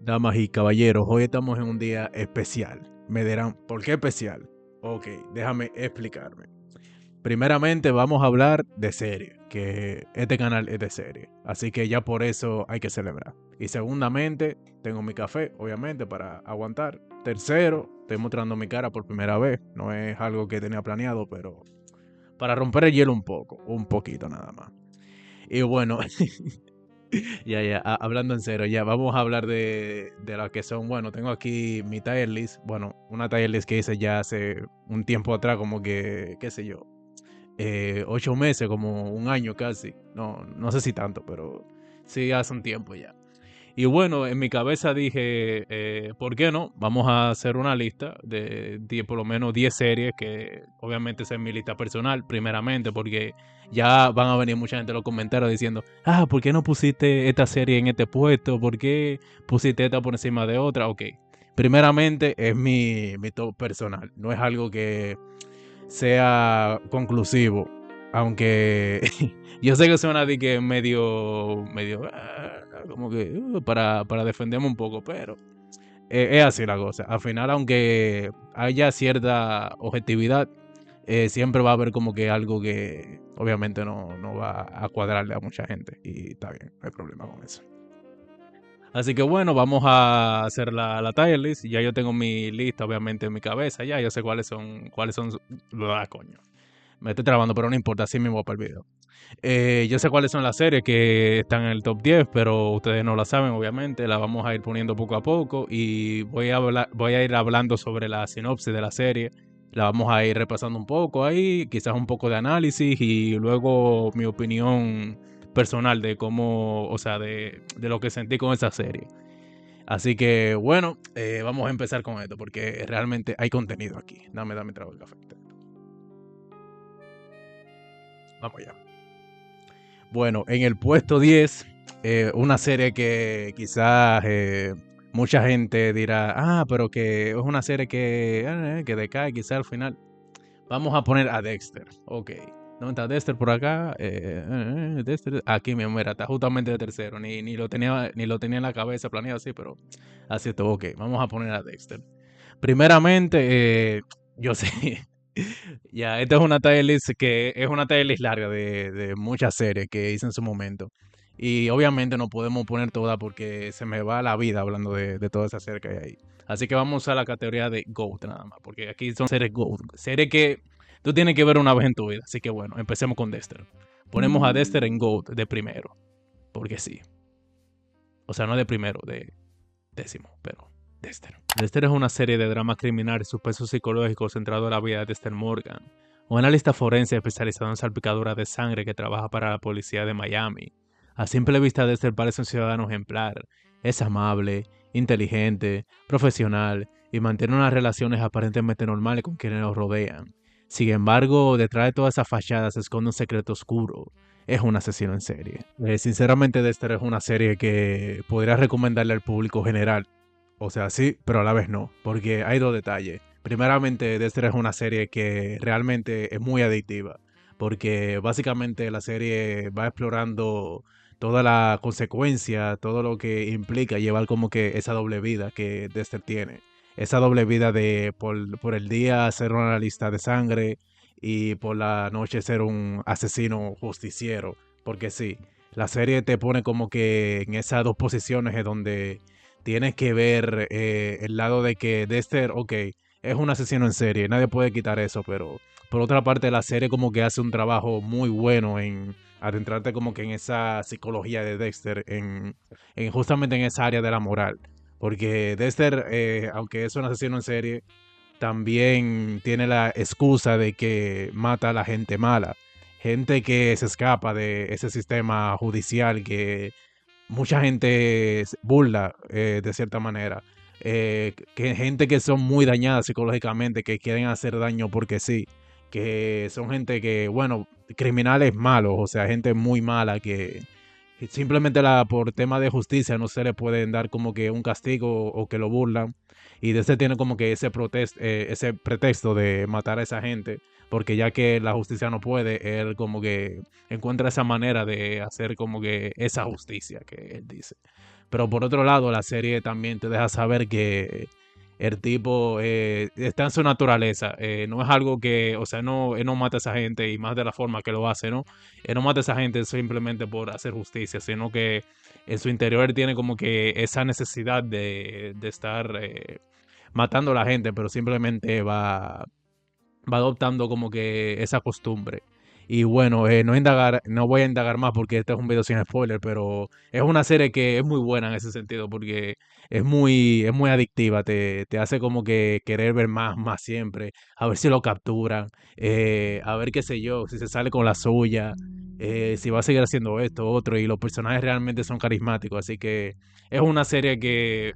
Damas y caballeros, hoy estamos en un día especial. Me dirán, ¿por qué especial? Ok, déjame explicarme. Primeramente vamos a hablar de serie, que este canal es de serie, así que ya por eso hay que celebrar. Y segundamente, tengo mi café, obviamente, para aguantar. Tercero, estoy mostrando mi cara por primera vez. No es algo que tenía planeado, pero para romper el hielo un poco, un poquito nada más. Y bueno, hablando en serio, ya vamos a hablar de lo que son. Bueno, tengo aquí mi tier list. Bueno, una tier list que hice ya hace un tiempo atrás, como que, qué sé yo, 8 meses, como un año casi. No, no sé si tanto, pero sí hace un tiempo ya. Y bueno, en mi cabeza dije, ¿por qué no? Vamos a hacer una lista de 10, por lo menos 10 series que obviamente esa es mi lista personal, primeramente, porque ya van a venir mucha gente en los comentarios diciendo, ¿por qué no pusiste esta serie en este puesto? ¿Por qué pusiste esta por encima de otra? Ok, primeramente es mi top personal, no es algo que sea conclusivo, aunque yo sé que suena de que medio, como que para defenderme un poco, pero es así la cosa. Al final, aunque haya cierta objetividad, siempre va a haber como que algo que obviamente no va a cuadrarle a mucha gente y está bien, no hay problema con eso. Así que bueno, vamos a hacer la tier list. Ya yo tengo mi lista, obviamente, en mi cabeza. Ya yo sé cuáles son. Coño. Me estoy trabando, pero no importa, así mismo para el video. Yo sé cuáles son las series que están en el top 10, pero ustedes no la saben, obviamente. La vamos a ir poniendo poco a poco y voy a ir hablando sobre la sinopsis de la serie. La vamos a ir repasando un poco ahí, quizás un poco de análisis y luego mi opinión personal de cómo, o sea, de lo que sentí con esa serie. Así que bueno, vamos a empezar con esto porque realmente hay contenido aquí. Dame trago el café. Vamos allá. Bueno, en el puesto 10, una serie que quizás mucha gente dirá, pero que es una serie que decae quizás al final. Vamos a poner a Dexter, ok. ¿Dónde está Dexter por acá? Dexter, aquí mi mira, está justamente de tercero. Ni lo tenía en la cabeza planeado así, pero así estuvo, ok. Vamos a poner a Dexter. Primeramente, yo sé, ya, esta es una tier list que es una tier list larga de muchas series que hice en su momento. Y obviamente no podemos poner todas porque se me va la vida hablando de todas esas series que hay ahí. Así que vamos a usar la categoría de GOAT nada más, porque aquí son series GOAT, series que tú tienes que ver una vez en tu vida. Así que bueno, empecemos con Dexter. Ponemos a Dexter en GOAT de primero, porque sí. O sea, no de primero, de décimo, pero Dexter. Dexter es una serie de drama criminal y suspenso psicológico centrado en la vida de Dexter Morgan, un analista forense especializado en salpicaduras de sangre que trabaja para la policía de Miami. A simple vista, Dexter parece un ciudadano ejemplar. Es amable, inteligente, profesional y mantiene unas relaciones aparentemente normales con quienes lo rodean. Sin embargo, detrás de todas esas fachadas se esconde un secreto oscuro. Es un asesino en serie. Sinceramente, Dexter es una serie que podría recomendarle al público general. O sea, sí, pero a la vez no, porque hay dos detalles. Primeramente, Dexter es una serie que realmente es muy adictiva, porque básicamente la serie va explorando toda la consecuencia, todo lo que implica llevar como que esa doble vida que Dexter tiene. Esa doble vida de por el día ser un analista de sangre y por la noche ser un asesino justiciero. Porque sí, la serie te pone como que en esas dos posiciones es donde tienes que ver el lado de que Dexter, ok, es un asesino en serie, nadie puede quitar eso, pero por otra parte la serie como que hace un trabajo muy bueno en adentrarte como que en esa psicología de Dexter, en justamente en esa área de la moral. Porque Dexter, aunque es un asesino en serie, también tiene la excusa de que mata a la gente mala, gente que se escapa de ese sistema judicial que mucha gente burla de cierta manera. Que gente que son muy dañadas psicológicamente, que quieren hacer daño porque sí, que son gente que, bueno, criminales malos, o sea, gente muy mala que simplemente por tema de justicia no se le pueden dar como que un castigo o que lo burlan. Y de ese tiene como que ese pretexto de matar a esa gente, porque ya que la justicia no puede, él como que encuentra esa manera de hacer como que esa justicia que él dice. Pero por otro lado, la serie también te deja saber que el tipo está en su naturaleza. No es algo que, o sea, no, él no mata a esa gente y más de la forma que lo hace, ¿no? Él no mata a esa gente simplemente por hacer justicia, sino que en su interior él tiene como que esa necesidad de estar matando a la gente, pero simplemente va adoptando como que esa costumbre. Y bueno, no voy a indagar más porque este es un video sin spoiler, pero es una serie que es muy buena en ese sentido porque es muy adictiva, te hace como que querer ver más siempre, a ver si lo capturan, a ver qué sé yo, si se sale con la suya, si va a seguir haciendo esto, otro, y los personajes realmente son carismáticos, así que es una serie que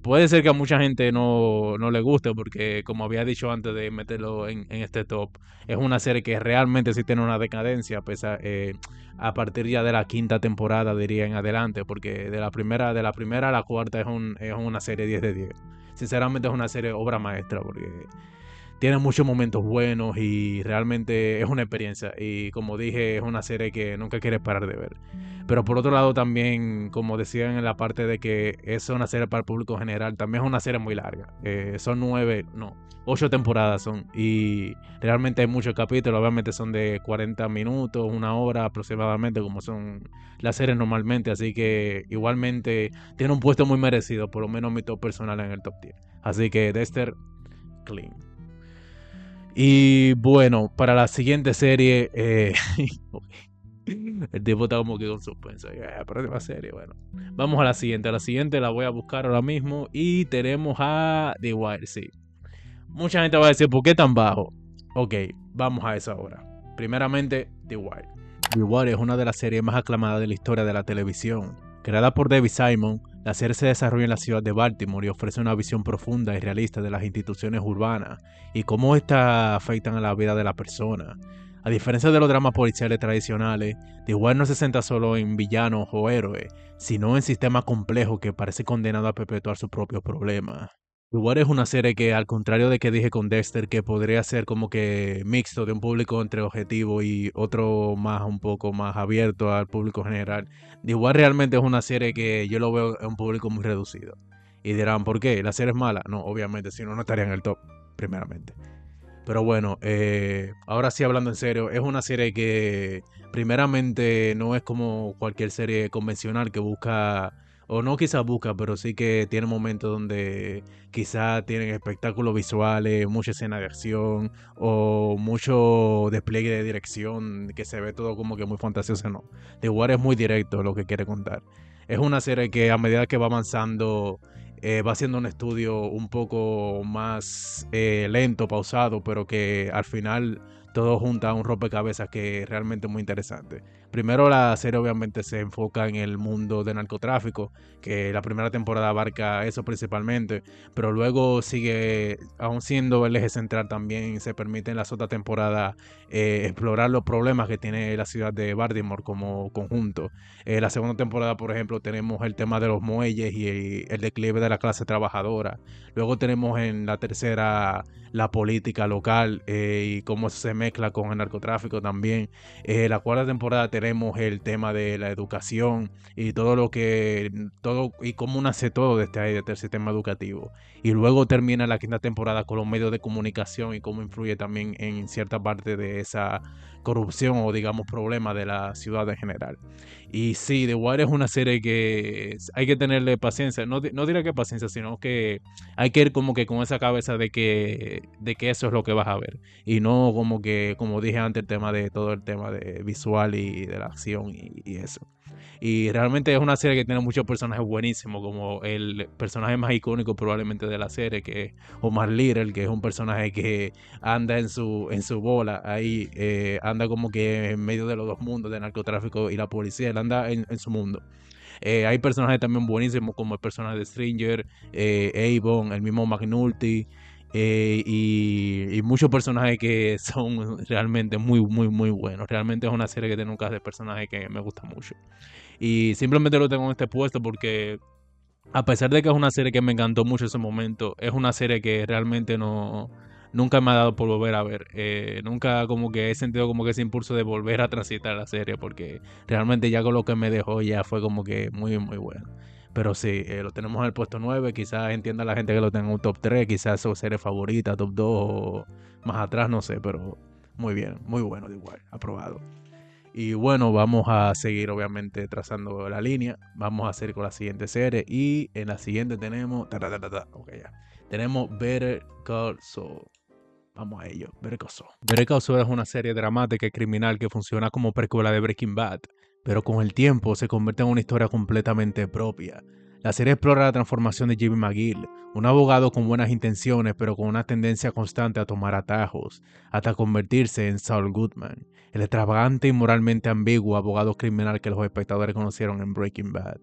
puede ser que a mucha gente no le guste porque, como había dicho antes de meterlo en este top, es una serie que realmente sí tiene una decadencia a partir ya de la quinta temporada, diría en adelante, porque de la primera a la cuarta es una serie 10 de 10. Sinceramente es una serie obra maestra porque tiene muchos momentos buenos y realmente es una experiencia. Y como dije, es una serie que nunca quieres parar de ver. Pero por otro lado también, como decían en la parte de que es una serie para el público general, también es una serie muy larga. Son 8 temporadas son. Y realmente hay muchos capítulos, obviamente son de 40 minutos, 1 hora aproximadamente, como son las series normalmente. Así que igualmente tiene un puesto muy merecido, por lo menos mi top personal en el top 10. Así que Dexter, clean. Y bueno, para la siguiente serie, el tipo está como que con suspenso. La próxima serie, bueno. Vamos a la siguiente. A la siguiente la voy a buscar ahora mismo. Y tenemos a The Wire, sí. Mucha gente va a decir, ¿por qué tan bajo? Ok, vamos a eso ahora. Primeramente, The Wire. The Wire es una de las series más aclamadas de la historia de la televisión. Creada por David Simon, la serie se desarrolla en la ciudad de Baltimore y ofrece una visión profunda y realista de las instituciones urbanas y cómo éstas afectan a la vida de la persona. A diferencia de los dramas policiales tradicionales, The Wire no se centra solo en villanos o héroes, sino en sistemas complejos que parece condenado a perpetuar sus propios problemas. Igual es una serie que, al contrario de que dije con Dexter, que podría ser como que mixto de un público entre objetivo y otro más, un poco más abierto al público general. Igual realmente es una serie que yo lo veo en un público muy reducido. Y dirán, ¿por qué? ¿La serie es mala? No, obviamente, si no, no estaría en el top, primeramente. Pero bueno, ahora sí hablando en serio, es una serie que primeramente no es como cualquier serie convencional que busca, o no quizás busca, pero sí que tiene momentos donde quizás tienen espectáculos visuales, mucha escena de acción o mucho despliegue de dirección que se ve todo como que muy fantasioso, no. The Wire es muy directo lo que quiere contar. Es una serie que a medida que va avanzando va siendo un estudio un poco más lento, pausado, pero que al final todo junta a un rompecabezas que es realmente muy interesante. Primero la serie obviamente se enfoca en el mundo del narcotráfico, que la primera temporada abarca eso principalmente, pero luego sigue, aún siendo el eje central también, se permite en las otras temporadas explorar los problemas que tiene la ciudad de Baltimore como conjunto. La segunda temporada, por ejemplo, tenemos el tema de los muelles y el declive de la clase trabajadora. Luego tenemos en la tercera la política local y cómo eso se mezcla con el narcotráfico también. La cuarta temporada tenemos el tema de la educación y todo y cómo nace todo de este sistema educativo. Y luego termina la quinta temporada con los medios de comunicación y cómo influye también en cierta parte de esa corrupción o digamos problema de la ciudad en general. Y sí, The Wire es una serie que hay que tenerle paciencia. No, no diré que paciencia, sino que hay que ir como que con esa cabeza de que eso es lo que vas a ver. Y no como que, como dije antes, el tema de todo el tema de visual y de la acción y eso. Y realmente es una serie que tiene muchos personajes buenísimos, como el personaje más icónico probablemente de la serie, que es Omar Little, que es un personaje que anda en su bola, ahí anda como que en medio de los dos mundos, de narcotráfico y la policía, él anda en su mundo. Hay personajes también buenísimos como el personaje de Stringer, Avon, el mismo McNulty. Y muchos personajes que son realmente muy buenos. Realmente es una serie que tiene un cast de personajes que me gusta mucho. Y simplemente lo tengo en este puesto porque a pesar de que es una serie que me encantó mucho en ese momento, es una serie que realmente nunca me ha dado por volver a ver. Nunca como que he sentido como que ese impulso de volver a transitar la serie porque realmente ya con lo que me dejó ya fue como que muy bueno. Pero sí, lo tenemos en el puesto 9. Quizás entienda la gente que lo tenga en un top 3. Quizás es su serie favorita, top 2 o más atrás, no sé. Pero muy bien, muy bueno, de igual, aprobado. Y bueno, vamos a seguir obviamente trazando la línea. Vamos a seguir con la siguiente serie. Y en la siguiente tenemos... Ok, ya. Tenemos Better Call Saul. Vamos a ello. Better Call Saul. Better Call Saul es una serie dramática y criminal que funciona como precuela de Breaking Bad, pero con el tiempo se convierte en una historia completamente propia. La serie explora la transformación de Jimmy McGill, un abogado con buenas intenciones pero con una tendencia constante a tomar atajos, hasta convertirse en Saul Goodman, el extravagante y moralmente ambiguo abogado criminal que los espectadores conocieron en Breaking Bad.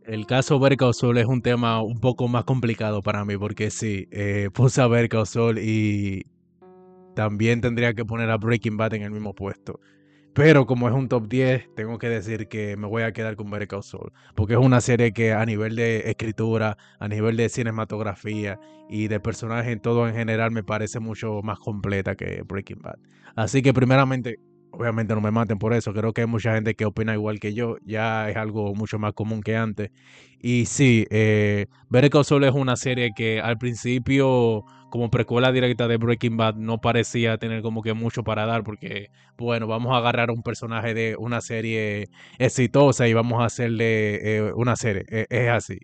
El caso Better Call Saul es un tema un poco más complicado para mí porque sí, puse a Better Call Saul y también tendría que poner a Breaking Bad en el mismo puesto. Pero como es un top 10, tengo que decir que me voy a quedar con Better Call Saul, porque es una serie que a nivel de escritura, a nivel de cinematografía y de personaje en todo en general me parece mucho más completa que Breaking Bad. Así que primeramente, obviamente no me maten por eso, creo que hay mucha gente que opina igual que yo, ya es algo mucho más común que antes. Y sí, Better Call Saul es una serie que al principio, como precuela directa de Breaking Bad, no parecía tener como que mucho para dar, porque bueno, vamos a agarrar un personaje de una serie exitosa y vamos a hacerle una serie. Es así.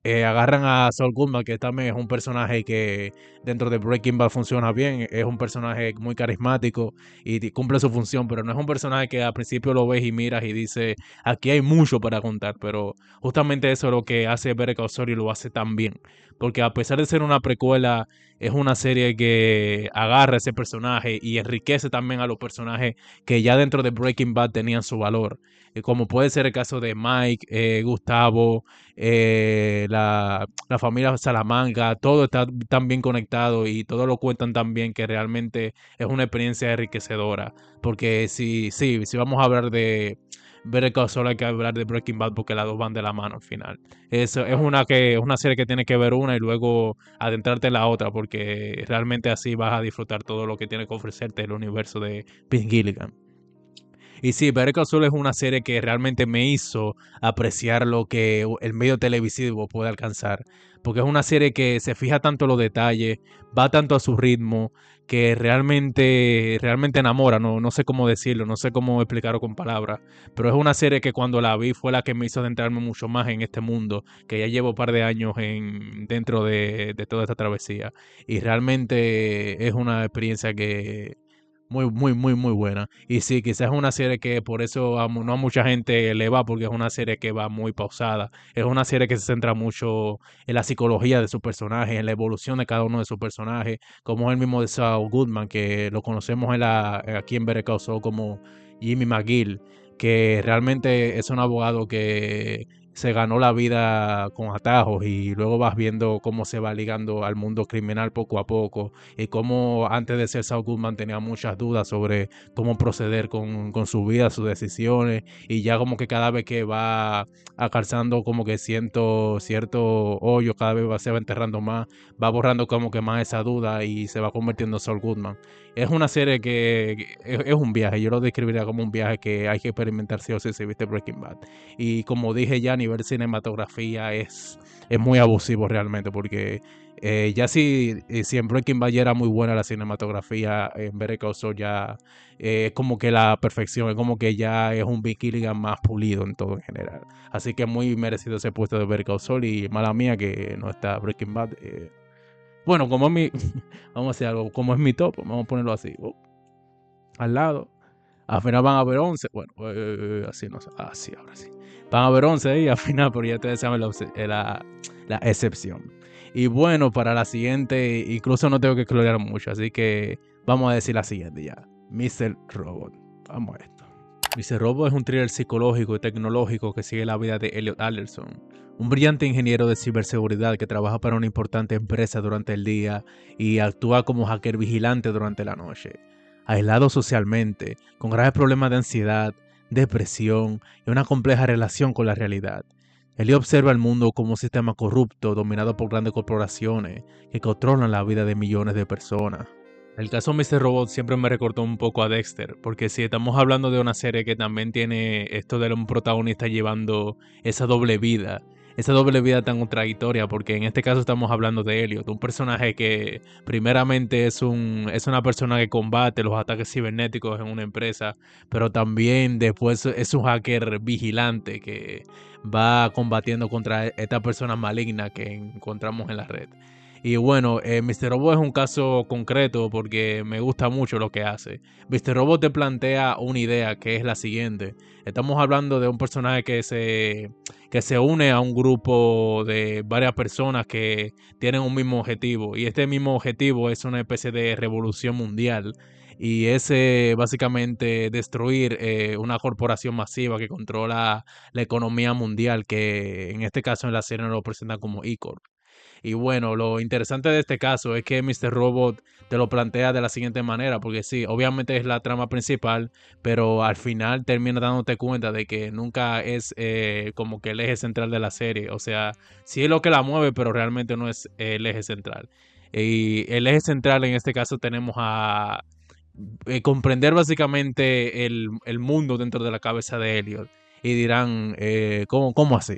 Agarran a Saul Goodman, que también es un personaje que dentro de Breaking Bad funciona bien. Es un personaje muy carismático y cumple su función, pero no es un personaje que al principio lo ves y miras y dices, aquí hay mucho para contar. Pero justamente eso es lo que hace Better Call Saul y lo hace tan bien. Porque a pesar de ser una precuela, es una serie que agarra ese personaje y enriquece también a los personajes que ya dentro de Breaking Bad tenían su valor. Como puede ser el caso de Mike, Gustavo, la familia Salamanca, todo está tan bien conectado y todo lo cuentan tan bien que realmente es una experiencia enriquecedora. Porque si vamos a hablar de Better Call Saul hay que hablar de Breaking Bad porque las dos van de la mano al final. Es una serie que tiene que ver una y luego adentrarte en la otra porque realmente así vas a disfrutar todo lo que tiene que ofrecerte el universo de Vince Gilligan. Y sí, Better Call Saul es una serie que realmente me hizo apreciar lo que el medio televisivo puede alcanzar. Porque es una serie que se fija tanto en los detalles, va tanto a su ritmo, que realmente enamora. No sé cómo decirlo, no sé cómo explicarlo con palabras. Pero es una serie que cuando la vi fue la que me hizo adentrarme mucho más en este mundo, que ya llevo un par de años dentro de toda esta travesía. Y realmente es una experiencia que muy buena. Y sí, quizás es una serie que por eso no a mucha gente le va, porque es una serie que va muy pausada. Es una serie que se centra mucho en la psicología de su personaje, en la evolución de cada uno de sus personajes, como es el mismo de Saul Goodman, que lo conocemos aquí en Better Call Saul como Jimmy McGill, que realmente es un abogado que se ganó la vida con atajos y luego vas viendo cómo se va ligando al mundo criminal poco a poco y cómo antes de ser Saul Goodman tenía muchas dudas sobre cómo proceder con su vida, sus decisiones y ya como que cada vez que va alcanzando como que cierto hoyo, cada vez se va enterrando más, va borrando como que más esa duda y se va convirtiendo en Saul Goodman. Es una serie que es un viaje, yo lo describiría como un viaje que hay que experimentar sí o sí si viste Breaking Bad. Y como dije ya a nivel cinematografía es muy abusivo realmente porque si en Breaking Bad ya era muy buena la cinematografía, en Better Call Saul ya es como que la perfección, es como que ya es un Vince Gilligan más pulido en todo en general. Así que muy merecido ese puesto de Better Call Saul y mala mía que no está Breaking Bad. Bueno, como es mi, vamos a hacer algo, como es mi top, vamos a ponerlo así, al lado. Al final van a haber 11. Bueno, así no sé. Ah, sí, ahora sí. Van a haber 11 ahí al final, pero ya ustedes saben la excepción. Y bueno, para la siguiente, incluso no tengo que explorar mucho, así que vamos a decir la siguiente ya. Mr. Robot. Vamos a esto. Mr. Robot es un thriller psicológico y tecnológico que sigue la vida de Elliot Anderson, un brillante ingeniero de ciberseguridad que trabaja para una importante empresa durante el día y actúa como hacker vigilante durante la noche. Aislado socialmente, con graves problemas de ansiedad, depresión y una compleja relación con la realidad. Elliot observa el mundo como un sistema corrupto dominado por grandes corporaciones que controlan la vida de millones de personas. El caso Mr. Robot siempre me recordó un poco a Dexter, porque si estamos hablando de una serie que también tiene esto de un protagonista llevando esa doble vida, esa doble vida tan contradictoria, porque en este caso estamos hablando de Elliot, un personaje que primeramente es una persona que combate los ataques cibernéticos en una empresa, pero también después es un hacker vigilante que va combatiendo contra esta persona maligna que encontramos en la red. Y bueno, Mr. Robot es un caso concreto porque me gusta mucho lo que hace. Mr. Robot te plantea una idea que es la siguiente. Estamos hablando de un personaje que se une a un grupo de varias personas que tienen un mismo objetivo. Y este mismo objetivo es una especie de revolución mundial. Y es básicamente destruir una corporación masiva que controla la economía mundial, que en este caso en la serie lo presenta como E-Corp. Y bueno, lo interesante de este caso es que Mr. Robot te lo plantea de la siguiente manera, porque sí, obviamente es la trama principal, pero al final termina dándote cuenta de que nunca es como que el eje central de la serie. O sea, sí es lo que la mueve, pero realmente no es el eje central. Y el eje central en este caso tenemos a comprender básicamente el mundo dentro de la cabeza de Elliot. Y dirán, ¿cómo así?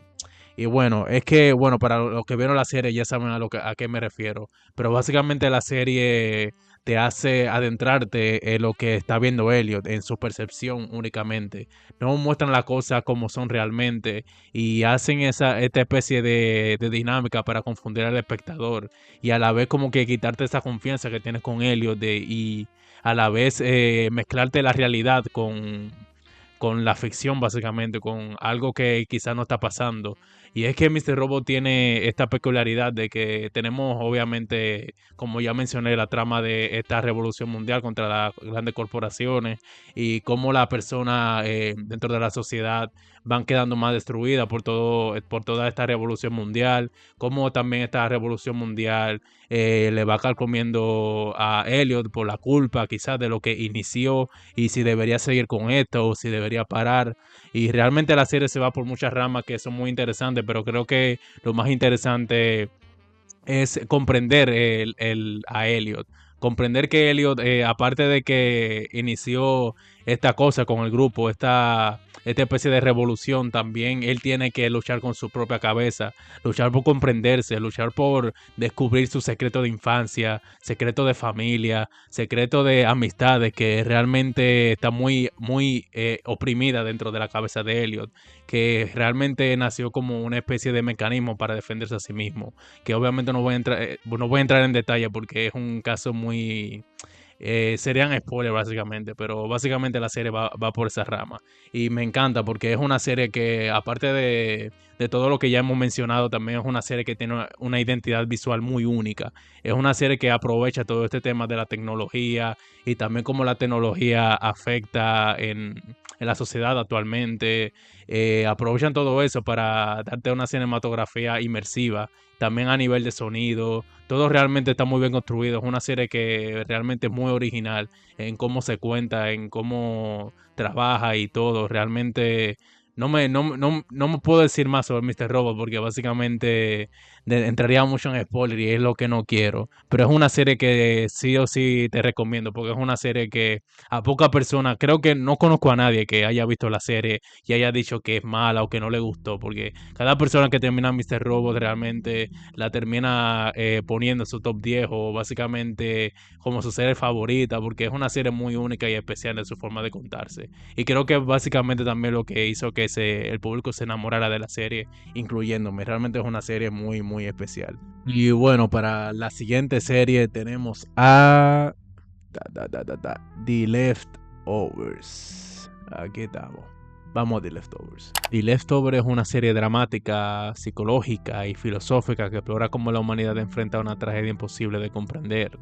Y bueno, es que, bueno, para los que vieron la serie ya saben a qué me refiero. Pero básicamente la serie te hace adentrarte en lo que está viendo Elliot, en su percepción únicamente. No muestran las cosas como son realmente y hacen esta especie de dinámica para confundir al espectador y a la vez como que quitarte esa confianza que tienes con Elliot y a la vez mezclarte la realidad con la ficción básicamente, con algo que quizás no está pasando. Y es que Mr. Robot tiene esta peculiaridad de que tenemos obviamente, como ya mencioné, la trama de esta revolución mundial contra las grandes corporaciones y cómo las personas dentro de la sociedad van quedando más destruidas por toda esta revolución mundial, cómo también esta revolución mundial le va carcomiendo a Elliot por la culpa quizás de lo que inició y si debería seguir con esto o si debería parar. Y realmente la serie se va por muchas ramas que son muy interesantes, pero creo que lo más interesante es comprender a Elliot. Comprender que Elliot, aparte de que inició esta cosa con el grupo, esta especie de revolución, también él tiene que luchar con su propia cabeza, luchar por comprenderse, luchar por descubrir su secreto de infancia, secreto de familia, secreto de amistades que realmente está muy oprimida dentro de la cabeza de Elliot, que realmente nació como una especie de mecanismo para defenderse a sí mismo, que obviamente no voy a entrar en detalle porque es un caso muy... serían spoilers básicamente, pero básicamente la serie va por esa rama. Y me encanta porque es una serie que, aparte de todo lo que ya hemos mencionado, también es una serie que tiene una identidad visual muy única. Es una serie que aprovecha todo este tema de la tecnología y también cómo la tecnología afecta en la sociedad actualmente. Aprovechan todo eso para darte una cinematografía inmersiva, también a nivel de sonido. Todo realmente está muy bien construido. Es una serie que realmente es muy original en cómo se cuenta, en cómo trabaja y todo. Realmente no me puedo decir más sobre Mr. Robot porque básicamente entraría mucho en spoiler y es lo que no quiero. Pero es una serie que sí o sí te recomiendo porque es una serie que a pocas personas, creo que no conozco a nadie que haya visto la serie y haya dicho que es mala o que no le gustó, porque cada persona que termina Mr. Robot realmente la termina poniendo en su top 10 o básicamente como su serie favorita, porque es una serie muy única y especial en su forma de contarse. Y creo que básicamente también lo que hizo que el público se enamorara de la serie, incluyéndome. Realmente es una serie muy especial. Y bueno, para la siguiente serie tenemos a The Leftovers. Aquí estamos. Vamos a The Leftovers. The Leftovers es una serie dramática, psicológica y filosófica que explora cómo la humanidad enfrenta una tragedia imposible de comprender.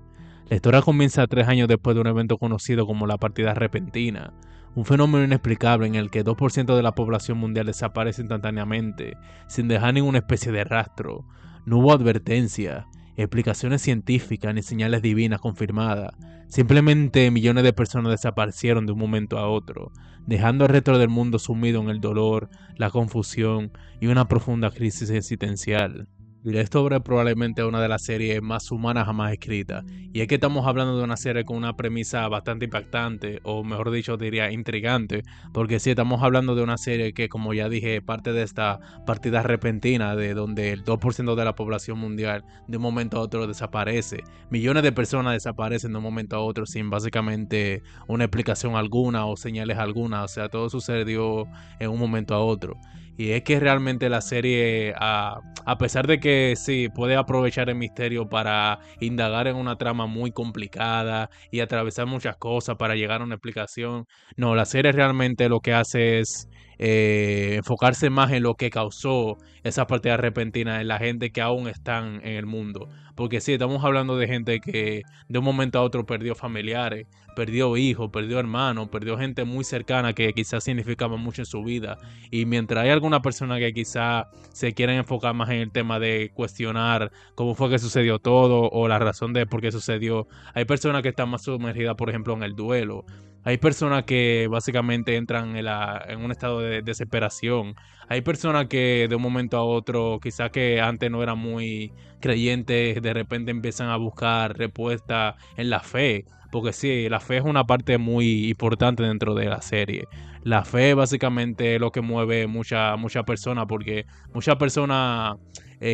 La historia comienza 3 años después de un evento conocido como la partida repentina, un fenómeno inexplicable en el que 2% de la población mundial desaparece instantáneamente, sin dejar ninguna especie de rastro. No hubo advertencia, explicaciones científicas ni señales divinas confirmadas. Simplemente millones de personas desaparecieron de un momento a otro, dejando al resto del mundo sumido en el dolor, la confusión y una profunda crisis existencial. Sobre probablemente una de las series más humanas jamás escritas. Y es que estamos hablando de una serie con una premisa bastante impactante, o mejor dicho, diría intrigante, porque sí, estamos hablando de una serie que, como ya dije, parte de esta partida repentina de donde el 2% de la población mundial de un momento a otro desaparece. Millones de personas desaparecen de un momento a otro sin básicamente una explicación alguna o señales alguna. O sea, todo sucedió en un momento a otro. Y es que realmente la serie, a pesar de que sí, puede aprovechar el misterio para indagar en una trama muy complicada y atravesar muchas cosas para llegar a una explicación, no, la serie realmente lo que hace es enfocarse más en lo que causó esa partida repentina en la gente que aún están en el mundo. Porque sí, estamos hablando de gente que de un momento a otro perdió familiares, perdió hijos, perdió hermanos, perdió gente muy cercana que quizás significaba mucho en su vida. Y mientras hay alguna persona que quizás se quieren enfocar más en el tema de cuestionar cómo fue que sucedió todo o la razón de por qué sucedió, hay personas que están más sumergidas, por ejemplo, en el duelo. Hay personas que básicamente entran en un estado de desesperación. Hay personas que de un momento a otro, quizás que antes no eran muy creyentes, de repente empiezan a buscar respuesta en la fe. Porque sí, la fe es una parte muy importante dentro de la serie. La fe básicamente es lo que mueve muchas personas porque muchas personas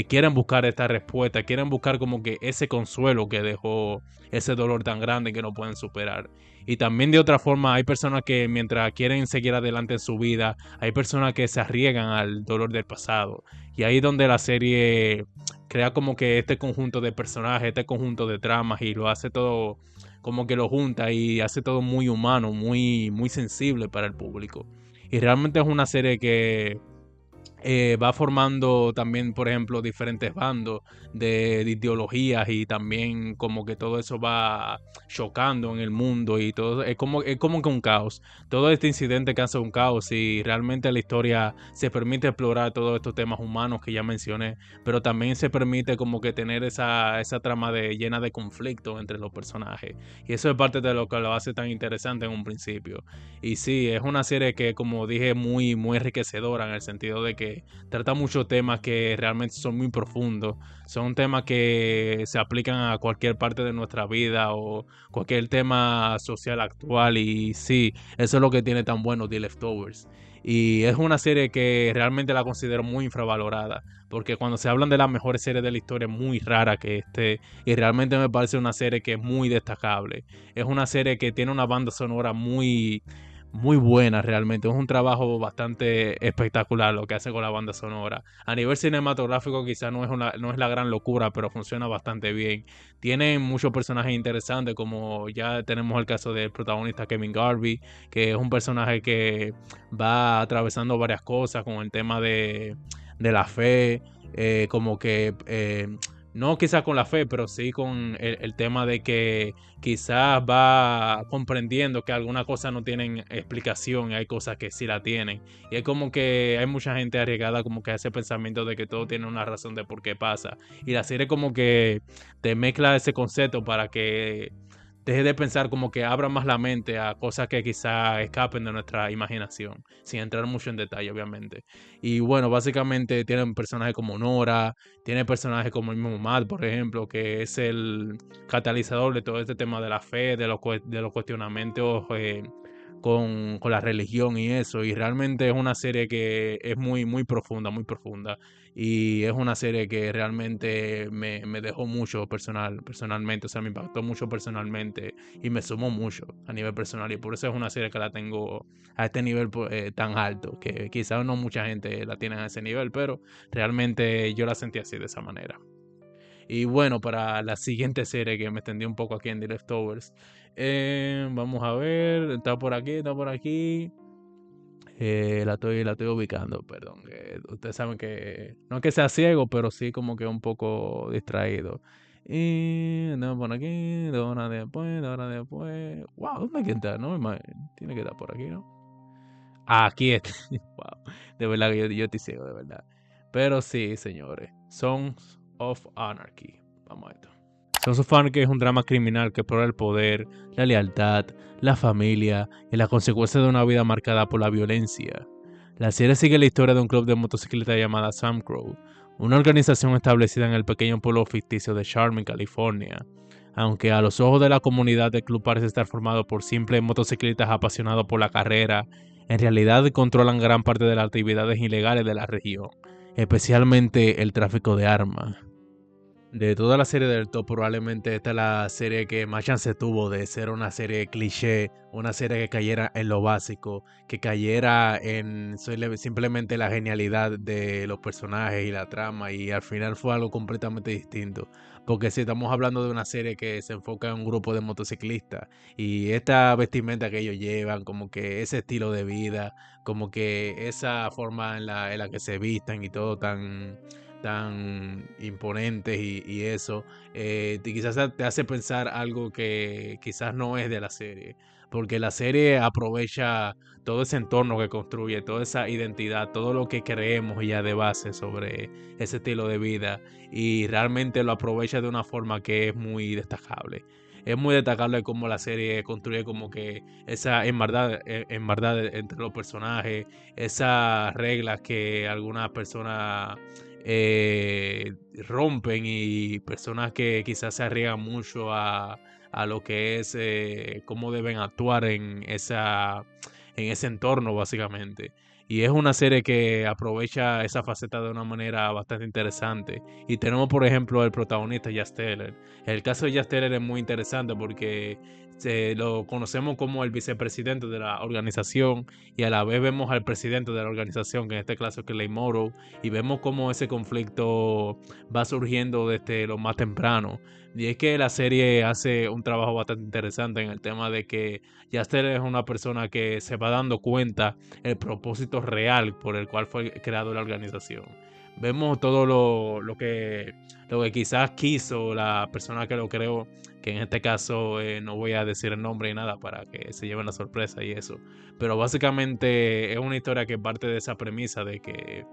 quieren buscar esta respuesta, quieren buscar como que ese consuelo que dejó ese dolor tan grande que no pueden superar. Y también de otra forma hay personas que mientras quieren seguir adelante en su vida, hay personas que se arriesgan al dolor del pasado. Y ahí es donde la serie crea como que este conjunto de personajes, este conjunto de tramas y lo hace todo como que lo junta y hace todo muy humano, muy sensible para el público. Y realmente es una serie que va formando también, por ejemplo, diferentes bandos de ideologías y también como que todo eso va chocando en el mundo y todo es como que un caos. Todo este incidente causa un caos y realmente la historia se permite explorar todos estos temas humanos que ya mencioné, pero también se permite como que tener esa trama llena de conflicto entre los personajes. Y eso es parte de lo que lo hace tan interesante en un principio. Y sí, es una serie que, como dije, muy enriquecedora en el sentido de que trata muchos temas que realmente son muy profundos. Son temas que se aplican a cualquier parte de nuestra vida o cualquier tema social actual. Y sí, eso es lo que tiene tan bueno The Leftovers. Y es una serie que realmente la considero muy infravalorada. Porque cuando se hablan de las mejores series de la historia es muy rara que esté. Y realmente me parece una serie que es muy destacable. Es una serie que tiene una banda sonora muy buena realmente. Es un trabajo bastante espectacular lo que hace con la banda sonora. A nivel cinematográfico quizás no es la gran locura, pero funciona bastante bien. Tienen muchos personajes interesantes, como ya tenemos el caso del protagonista Kevin Garvey, que es un personaje que va atravesando varias cosas con el tema de la fe, como que no quizás con la fe, pero sí con el tema de que quizás va comprendiendo que algunas cosas no tienen explicación y hay cosas que sí la tienen. Y es como que hay mucha gente arriesgada como que hace pensamiento de que todo tiene una razón de por qué pasa. Y la serie como que te mezcla ese concepto para que deje de pensar, como que abra más la mente a cosas que quizá escapen de nuestra imaginación, sin entrar mucho en detalle, obviamente. Y bueno, básicamente tienen personajes como Nora, tiene personajes como el mismo Matt, por ejemplo, que es el catalizador de todo este tema de la fe, de los cuestionamientos con la religión y eso. Y realmente es una serie que es muy profunda, muy profunda. Y es una serie que realmente me dejó mucho personalmente, o sea, me impactó mucho personalmente y me sumó mucho a nivel personal. Y por eso es una serie que la tengo a este nivel tan alto, que quizás no mucha gente la tiene a ese nivel, pero realmente yo la sentí así de esa manera. Y bueno, para la siguiente serie que me extendí un poco aquí en The Leftovers, vamos a ver, está por aquí, está por aquí. La estoy ubicando, perdón. Ustedes saben que no es que sea ciego, pero sí como que un poco distraído. Y andamos por aquí, 2 horas después, 2 horas después. Wow, ¿dónde es que está? No, tiene que estar por aquí, ¿no? Aquí está. Wow, de verdad que yo estoy ciego, de verdad. Pero sí, señores. Sons of Anarchy. Vamos a esto. Sons of Anarchy es un drama criminal que explora el poder, la lealtad, la familia y las consecuencias de una vida marcada por la violencia. La serie sigue la historia de un club de motocicletas llamada Sam Crow, una organización establecida en el pequeño pueblo ficticio de Charmin, California. Aunque a los ojos de la comunidad el club parece estar formado por simples motociclistas apasionados por la carrera, en realidad controlan gran parte de las actividades ilegales de la región, especialmente el tráfico de armas. De toda la serie del top, probablemente esta es la serie que más chance tuvo de ser una serie cliché, una serie que cayera en lo básico, que cayera en simplemente la genialidad de los personajes y la trama, y al final fue algo completamente distinto. Porque si estamos hablando de una serie que se enfoca en un grupo de motociclistas, y esta vestimenta que ellos llevan, como que ese estilo de vida, como que esa forma en la que se vistan y todo tan imponentes y eso, quizás te hace pensar algo que quizás no es de la serie, porque la serie aprovecha todo ese entorno que construye, toda esa identidad, todo lo que creemos ya de base sobre ese estilo de vida y realmente lo aprovecha de una forma que es muy destacable. Es muy destacable cómo la serie construye como que esa en verdad entre los personajes, esas reglas que algunas personas rompen y personas que quizás se arriesgan mucho a lo que es cómo deben actuar en ese entorno básicamente. Y es una serie que aprovecha esa faceta de una manera bastante interesante. Y tenemos, por ejemplo, el protagonista, Jax Teller. El caso de Jax Teller es muy interesante porque lo conocemos como el vicepresidente de la organización y a la vez vemos al presidente de la organización, que en este caso es Clay Morrow, y vemos cómo ese conflicto va surgiendo desde lo más temprano. Y es que la serie hace un trabajo bastante interesante en el tema de que Jaster es una persona que se va dando cuenta el propósito real por el cual fue creado la organización. Vemos todo lo que quizás quiso la persona que lo creó, que en este caso no voy a decir el nombre y nada para que se lleven la sorpresa y eso. Pero básicamente es una historia que parte de esa premisa de que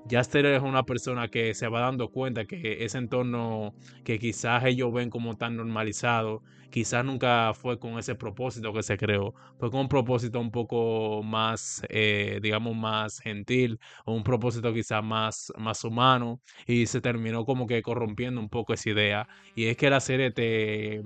Jaster es una persona que se va dando cuenta que ese entorno que quizás ellos ven como tan normalizado, quizás nunca fue con ese propósito que se creó. Fue con un propósito un poco más, digamos, más gentil o un propósito quizás más humano y se terminó como que corrompiendo un poco esa idea. Y es que la serie te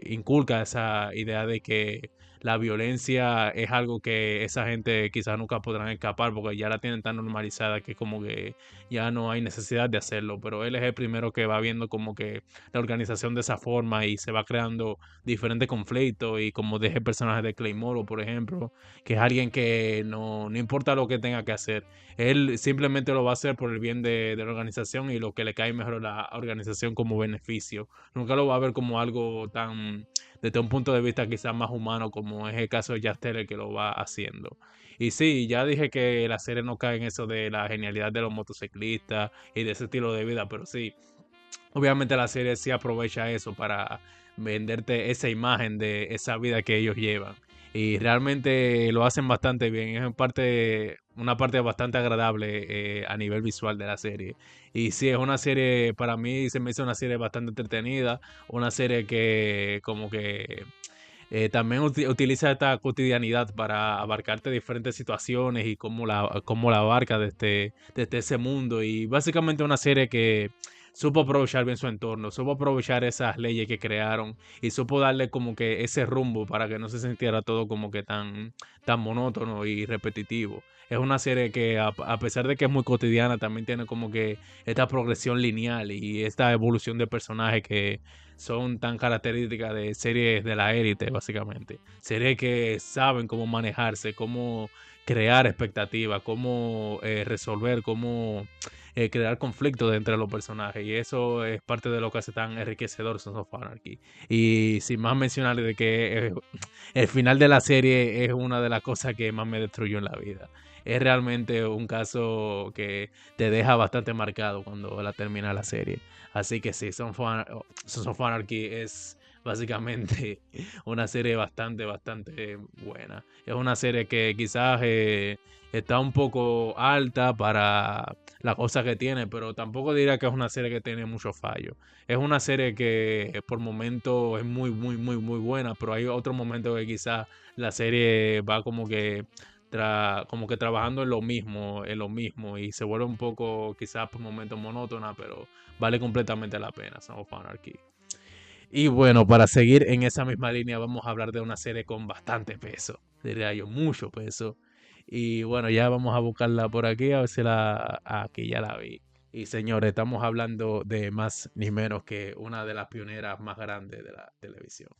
inculca esa idea de que la violencia es algo que esa gente quizás nunca podrán escapar porque ya la tienen tan normalizada que como que ya no hay necesidad de hacerlo, pero él es el primero que va viendo como que la organización de esa forma y se va creando diferentes conflictos y como deje el personaje de Claymore, por ejemplo, que es alguien que no importa lo que tenga que hacer, él simplemente lo va a hacer por el bien de la organización y lo que le cae mejor a la organización como beneficio. Nunca lo va a ver como algo tan desde un punto de vista quizás más humano como es el caso de Jack Teller que lo va haciendo. Y sí, ya dije que la serie no cae en eso de la genialidad de los motociclistas y de ese estilo de vida, pero sí, obviamente la serie sí aprovecha eso para venderte esa imagen de esa vida que ellos llevan. Y realmente lo hacen bastante bien. Es una parte bastante agradable a nivel visual de la serie. Y sí, es una serie, para mí se me hizo una serie bastante entretenida. Una serie que como que también utiliza esta cotidianidad para abarcarte diferentes situaciones y cómo la abarca desde ese mundo. Y básicamente una serie que supo aprovechar bien su entorno, supo aprovechar esas leyes que crearon y supo darle como que ese rumbo para que no se sintiera todo como que tan monótono y repetitivo. Es una serie que a pesar de que es muy cotidiana, también tiene como que esta progresión lineal y esta evolución de personajes que son tan características de series de la élite, básicamente. Series que saben cómo manejarse, cómo crear expectativas, cómo resolver, cómo crear conflictos entre los personajes. Y eso es parte de lo que hace tan enriquecedor Sons of Anarchy. Y sin más mencionar de que el final de la serie es una de las cosas que más me destruyó en la vida. Es realmente un caso que te deja bastante marcado cuando la termina la serie. Así que sí, Sons of Anarchy es básicamente una serie bastante buena. Es una serie que quizás está un poco alta para la cosa que tiene, pero tampoco diría que es una serie que tiene muchos fallos. Es una serie que por momentos es muy buena, pero hay otros momentos que quizás la serie va como que como que trabajando en lo mismo, y se vuelve un poco quizás por momentos monótona, pero vale completamente la pena, Son of Anarchy. Y bueno, para seguir en esa misma línea, vamos a hablar de una serie con bastante peso, diría yo, mucho peso. Y bueno, ya vamos a buscarla por aquí, a ver si aquí ya la vi. Y señores, estamos hablando de más ni menos que una de las pioneras más grandes de la televisión,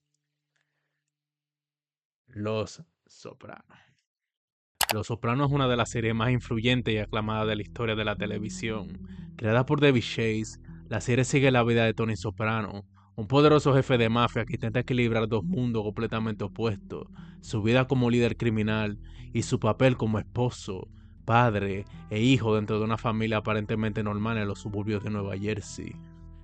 Los Sopranos. Los Sopranos es una de las series más influyentes y aclamadas de la historia de la televisión. Creada por David Chase, la serie sigue la vida de Tony Soprano, un poderoso jefe de mafia que intenta equilibrar dos mundos completamente opuestos, su vida como líder criminal y su papel como esposo, padre e hijo dentro de una familia aparentemente normal en los suburbios de Nueva Jersey.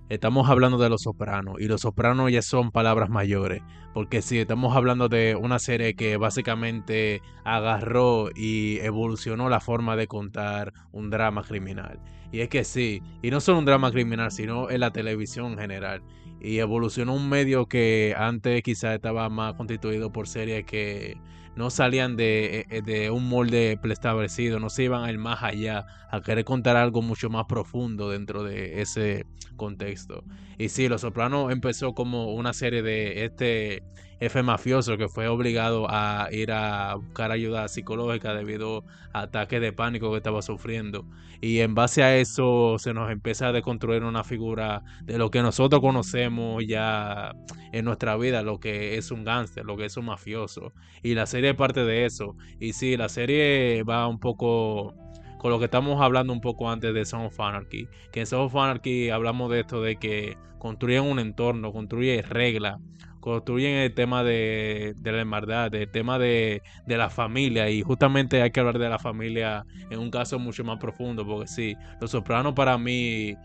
Estamos hablando de Los Sopranos, y Los Sopranos ya son palabras mayores, porque sí, estamos hablando de una serie que básicamente agarró y evolucionó la forma de contar un drama criminal. Y es que sí, y no solo un drama criminal, sino en la televisión en general. Y evolucionó un medio que antes quizás estaba más constituido por series que no salían de un molde preestablecido, no se iban a ir más allá, a querer contar algo mucho más profundo dentro de ese contexto. Y sí, Los Sopranos empezó como una serie de este jefe mafioso que fue obligado a ir a buscar ayuda psicológica debido a ataques de pánico que estaba sufriendo. Y en base a eso se nos empieza a deconstruir una figura de lo que nosotros conocemos ya en nuestra vida, lo que es un gángster, lo que es un mafioso. Y la serie es parte de eso. Y sí, la serie va un poco con lo que estamos hablando un poco antes de Son of Anarchy. Que en Son of Anarchy hablamos de esto de que construyen un entorno, construyen reglas, construyen el tema de la hermandad, el tema de la familia. Y justamente hay que hablar de la familia en un caso mucho más profundo, porque sí, Los Sopranos para mí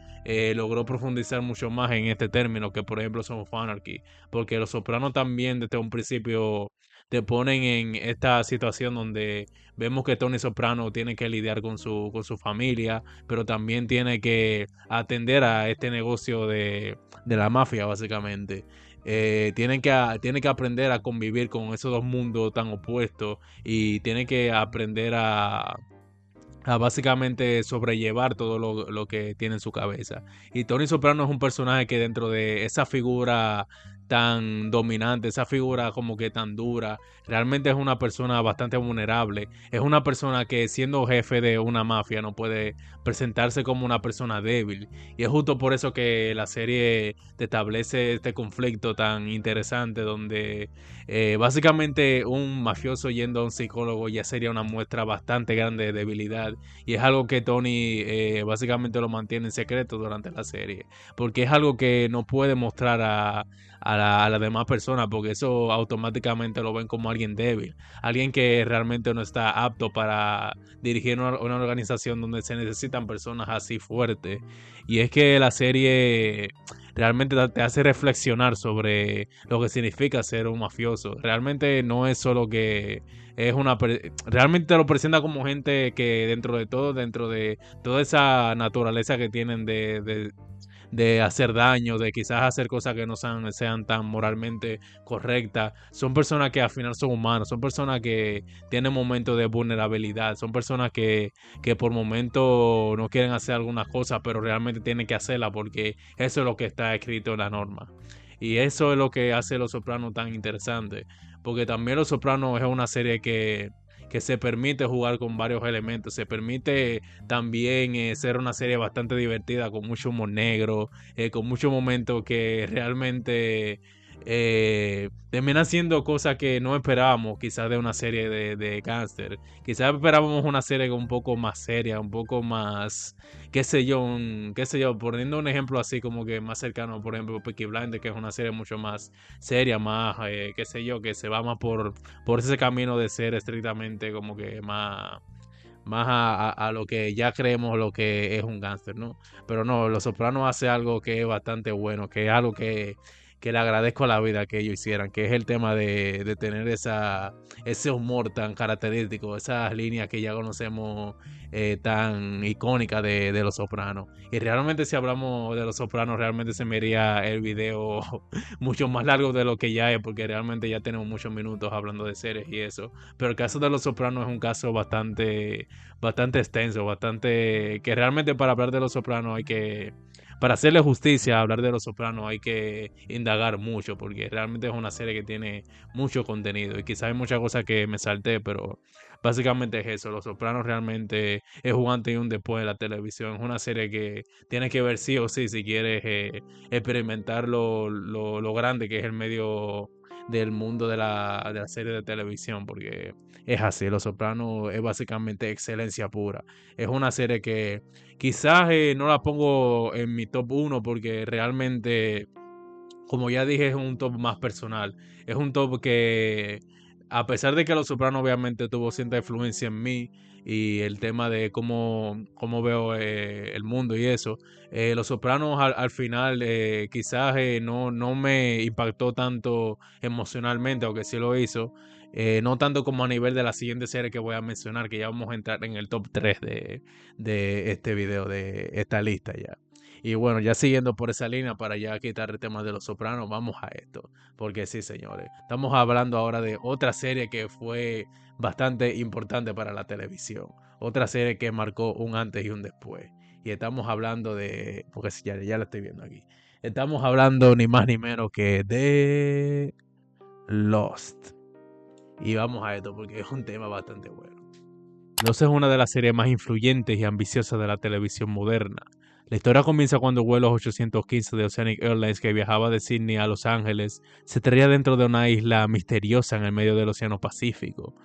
logró profundizar mucho más en este término que por ejemplo Son of Anarchy, porque Los Sopranos también desde un principio te ponen en esta situación donde vemos que Tony Soprano tiene que lidiar con su familia, pero también tiene que atender a este negocio de la mafia, básicamente. Tiene que aprender a convivir con esos dos mundos tan opuestos, y tiene que aprender a básicamente sobrellevar todo lo que tiene en su cabeza. Y Tony Soprano es un personaje que dentro de esa figura tan dominante, esa figura como que tan dura, realmente es una persona bastante vulnerable. Es una persona que siendo jefe de una mafia no puede presentarse como una persona débil. Y es justo por eso que la serie te establece este conflicto tan interesante donde básicamente un mafioso yendo a un psicólogo ya sería una muestra bastante grande de debilidad, y es algo que Tony básicamente lo mantiene en secreto durante la serie, porque es algo que no puede mostrar a las demás personas, porque eso automáticamente lo ven como alguien débil, alguien que realmente no está apto para dirigir una organización donde se necesitan personas así fuertes. Y es que la serie realmente te hace reflexionar sobre lo que significa ser un mafioso. Realmente no es solo que es realmente te lo presenta como gente que dentro de toda esa naturaleza que tienen de hacer daño, de quizás hacer cosas que no sean tan moralmente correctas. Son personas que al final son humanos, son personas que tienen momentos de vulnerabilidad, son personas que por momentos no quieren hacer algunas cosas, pero realmente tienen que hacerlas porque eso es lo que está escrito en la norma. Y eso es lo que hace Los Sopranos tan interesante, porque también Los Sopranos es una serie que se permite jugar con varios elementos, se permite también ser una serie bastante divertida, con mucho humor negro, con muchos momentos que realmente terminan siendo cosas que no esperábamos quizás de una serie de gángster. Quizás esperábamos una serie un poco más seria, un poco más, qué sé yo, poniendo un ejemplo así como que más cercano, por ejemplo, Peaky Blinders, que es una serie mucho más seria, más, qué sé yo, que se va más por ese camino de ser estrictamente como que más a lo que ya creemos lo que es un gángster, ¿no? Pero no, Los Sopranos hace algo que es bastante bueno, que es algo que que le agradezco a la vida que ellos hicieran, que es el tema de tener ese humor tan característico, esas líneas que ya conocemos tan icónicas de Los Sopranos. Y realmente si hablamos de Los Sopranos, realmente se me iría el video mucho más largo de lo que ya es, porque realmente ya tenemos muchos minutos hablando de series y eso. Pero el caso de Los Sopranos es un caso bastante extenso, bastante que realmente para hablar de Los Sopranos hay que, para hacerle justicia a hablar de Los Sopranos hay que indagar mucho, porque realmente es una serie que tiene mucho contenido y quizás hay muchas cosas que me salté, pero básicamente es eso. Los Sopranos realmente es un antes y un después de la televisión. Es una serie que tienes que ver sí o sí si quieres experimentar lo grande que es el medio del mundo de la serie de televisión, porque es así. Los Sopranos es básicamente excelencia pura. Es una serie que quizás no la pongo en mi top uno porque realmente, como ya dije, es un top más personal. Es un top que, a pesar de que Los Sopranos obviamente tuvo cierta influencia en mí y el tema de cómo veo el mundo y eso, Los Sopranos al final quizás no me impactó tanto emocionalmente, aunque sí lo hizo. No tanto como a nivel de la siguiente serie que voy a mencionar, que ya vamos a entrar en el top 3 de este video, de esta lista ya. Y bueno, ya siguiendo por esa línea, para ya quitar el tema de Los Sopranos, vamos a esto. Porque sí, señores, estamos hablando ahora de otra serie que fue bastante importante para la televisión. Otra serie que marcó un antes y un después. Y estamos hablando de, porque sí, ya la estoy viendo aquí. Estamos hablando ni más ni menos que de Lost. Y vamos a esto porque es un tema bastante bueno. Lost es una de las series más influyentes y ambiciosas de la televisión moderna. La historia comienza cuando el vuelo 815 de Oceanic Airlines, que viajaba de Sydney a Los Ángeles, se estrella dentro de una isla misteriosa en el medio del Océano Pacífico.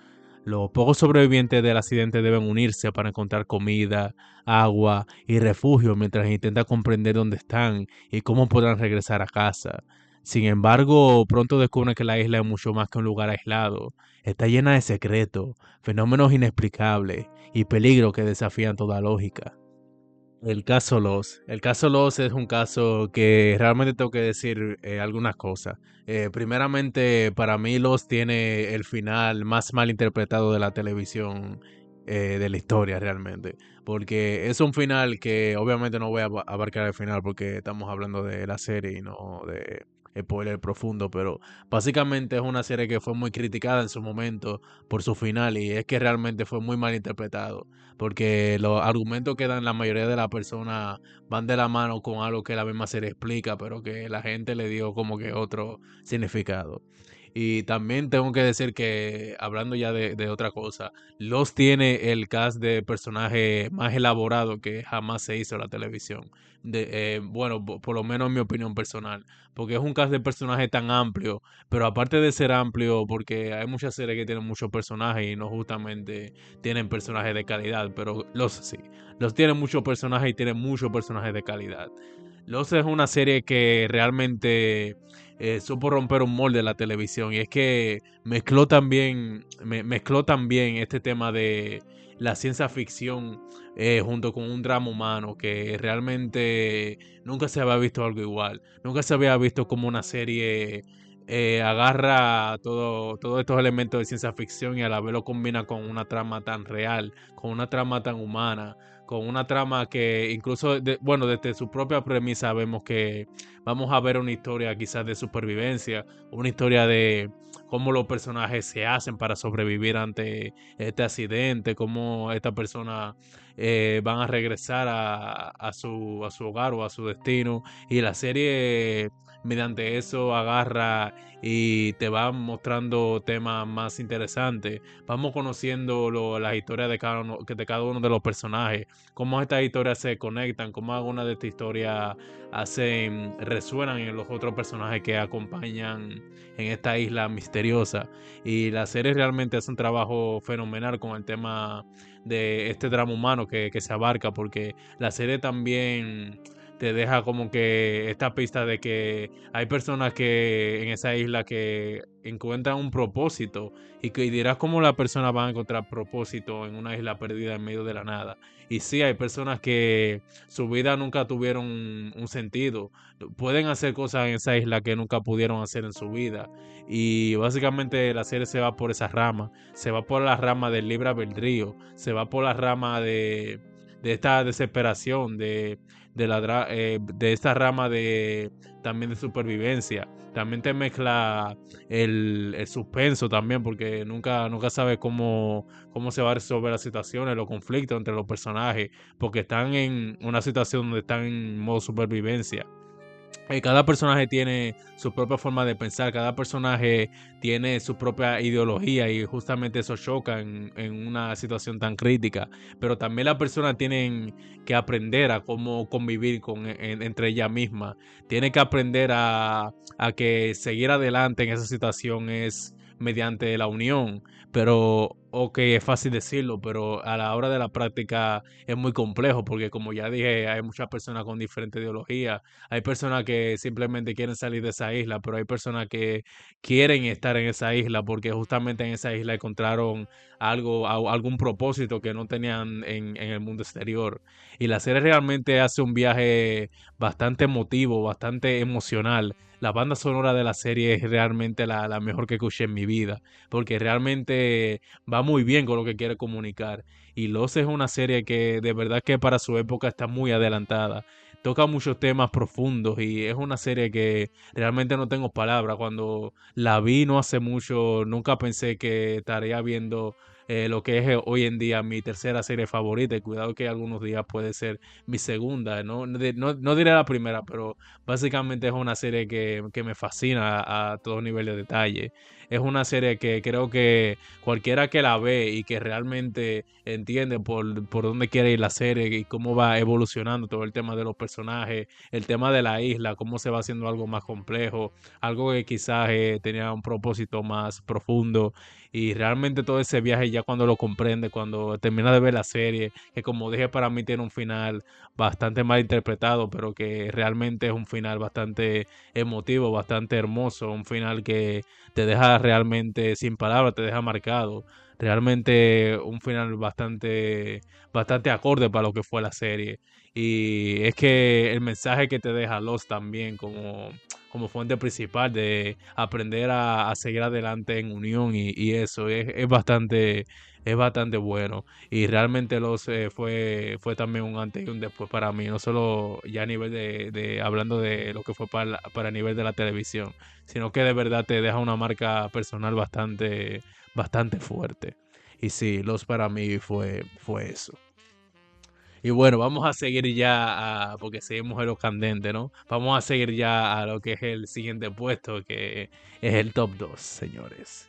Los pocos sobrevivientes del accidente deben unirse para encontrar comida, agua y refugio mientras intentan comprender dónde están y cómo podrán regresar a casa. Sin embargo, pronto descubren que la isla es mucho más que un lugar aislado. Está llena de secretos, fenómenos inexplicables y peligros que desafían toda lógica. El caso Lost. El caso Lost es un caso que realmente tengo que decir algunas cosas. Primeramente, para mí Lost tiene el final más mal interpretado de la televisión de la historia realmente. Porque es un final que obviamente no voy a abarcar el final porque estamos hablando de la serie y no de spoiler profundo, pero básicamente es una serie que fue muy criticada en su momento por su final y es que realmente fue muy mal interpretado porque los argumentos que dan la mayoría de las personas van de la mano con algo que la misma serie explica, pero que la gente le dio como que otro significado. Y también tengo que decir que, hablando ya de otra cosa, Lost tiene el cast de personaje más elaborado que jamás se hizo en la televisión. Bueno, por lo menos en mi opinión personal, porque es un cast de personaje tan amplio, pero aparte de ser amplio, porque hay muchas series que tienen muchos personajes y no justamente tienen personajes de calidad, pero los sí, los tienen muchos personajes y tienen muchos personajes de calidad. Los es una serie que realmente supo romper un molde de la televisión y es que mezcló también este tema de la ciencia ficción junto con un drama humano que realmente nunca se había visto algo igual. Nunca se había visto como una serie agarra todos estos elementos de ciencia ficción y a la vez lo combina con una trama tan real, con una trama tan humana, con una trama que incluso, bueno, desde su propia premisa vemos que vamos a ver una historia quizás de supervivencia, una historia de cómo los personajes se hacen para sobrevivir ante este accidente, cómo esta persona van a regresar a su hogar o a su destino. Y la serie mediante eso agarra y te va mostrando temas más interesantes. Vamos conociendo las historias de cada uno de los personajes, cómo estas historias se conectan, cómo algunas de estas historias resuenan en los otros personajes que acompañan en esta isla misteriosa. Y la serie realmente hace un trabajo fenomenal con el tema de este drama humano que se abarca, porque la serie también te deja como que esta pista de que hay personas que en esa isla que encuentran un propósito y dirás cómo las personas van a encontrar propósito en una isla perdida en medio de la nada. Y sí, hay personas que su vida nunca tuvieron un sentido. Pueden hacer cosas en esa isla que nunca pudieron hacer en su vida. Y básicamente la serie se va por esa rama. Se va por la rama del libre albedrío. Se va por la rama de esta desesperación, de esta rama de también de supervivencia. También te mezcla el suspenso también, porque nunca sabes cómo se va a resolver las situaciones, los conflictos entre los personajes, porque están en una situación donde están en modo supervivencia. Cada personaje tiene su propia forma de pensar, cada personaje tiene su propia ideología y justamente eso choca en una situación tan crítica. Pero también las personas tienen que aprender a cómo convivir entre ellas mismas. Tienen que aprender a que seguir adelante en esa situación es mediante la unión. Pero, ok, es fácil decirlo, pero a la hora de la práctica es muy complejo porque como ya dije, hay muchas personas con diferentes ideologías. Hay personas que simplemente quieren salir de esa isla, pero hay personas que quieren estar en esa isla porque justamente en esa isla encontraron algún propósito que no tenían en el mundo exterior. Y la serie realmente hace un viaje bastante emotivo, bastante emocional. La banda sonora de la serie es realmente la mejor que escuché en mi vida, porque realmente va muy bien con lo que quiere comunicar. Y Lost es una serie que de verdad que para su época está muy adelantada, toca muchos temas profundos y es una serie que realmente no tengo palabras. Cuando la vi no hace mucho, nunca pensé que estaría viendo lo que es hoy en día mi tercera serie favorita. Y cuidado que algunos días puede ser mi segunda. No diré la primera, pero básicamente es una serie que me fascina a todo nivel de detalle. Es una serie que creo que cualquiera que la ve y que realmente entiende por dónde quiere ir la serie y cómo va evolucionando todo el tema de los personajes, el tema de la isla, cómo se va haciendo algo más complejo, algo que quizás tenía un propósito más profundo y realmente todo ese viaje ya cuando lo comprende, cuando termina de ver la serie, que como dije para mí tiene un final bastante mal interpretado, pero que realmente es un final bastante emotivo, bastante hermoso, un final que te deja realmente sin palabras, te deja marcado. Realmente un final bastante acorde para lo que fue la serie. Y es que el mensaje que te deja Lost también como fuente principal de aprender a seguir adelante en unión y eso es bastante bueno. Y realmente Lost fue también un antes y un después para mí, no solo ya a nivel hablando de lo que fue para nivel de la televisión, sino que de verdad te deja una marca personal bastante fuerte. Y sí, Los para mí fue eso. Y bueno, vamos a seguir ya, porque seguimos en lo candente, ¿no? Vamos a seguir ya a lo que es el siguiente puesto, que es el top 2 señores.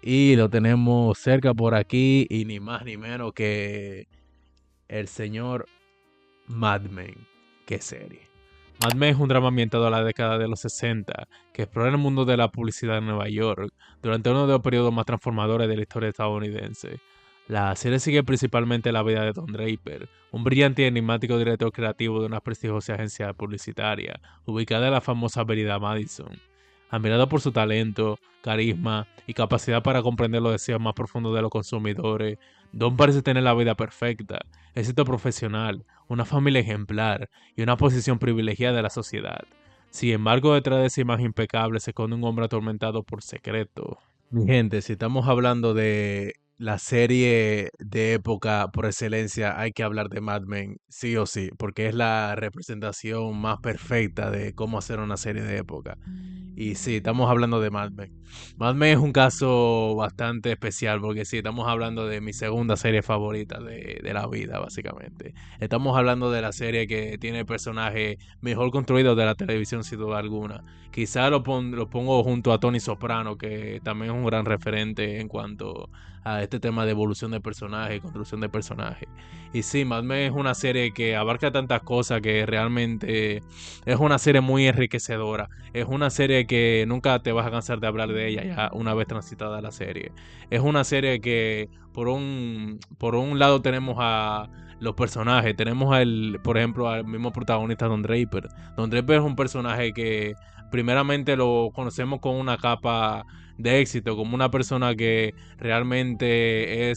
Y lo tenemos cerca por aquí, y ni más ni menos que el señor Mad Men. Qué serie. Mad Men es un drama ambientado a la década de los 60 que explora el mundo de la publicidad en Nueva York durante uno de los periodos más transformadores de la historia estadounidense. La serie sigue principalmente la vida de Don Draper, un brillante y enigmático director creativo de una prestigiosa agencia publicitaria ubicada en la famosa Avenida Madison. Admirado por su talento, carisma y capacidad para comprender los deseos más profundos de los consumidores, Don parece tener la vida perfecta, éxito profesional, una familia ejemplar y una posición privilegiada de la sociedad. Sin embargo, detrás de esa imagen impecable se esconde un hombre atormentado por secreto. Mi gente, si estamos hablando de la serie de época por excelencia, hay que hablar de Mad Men, sí o sí, porque es la representación más perfecta de cómo hacer una serie de época. Y sí, estamos hablando de Mad Men. Mad Men es un caso bastante especial porque sí, estamos hablando de mi segunda serie favorita de la vida, básicamente. Estamos hablando de la serie que tiene el personaje mejor construido de la televisión, sin duda alguna. Quizá lo pongo junto a Tony Soprano, que también es un gran referente en cuanto a este tema de evolución de personaje y construcción de personaje. Y sí, Mad Men es una serie que abarca tantas cosas que realmente es una serie muy enriquecedora. Es una serie que nunca te vas a cansar de hablar de ella ya una vez transitada la serie. Es una serie que por un lado tenemos a los personajes. Tenemos al, por ejemplo, al mismo protagonista Don Draper. Don Draper es un personaje que primeramente lo conocemos con una capa de éxito, como una persona que realmente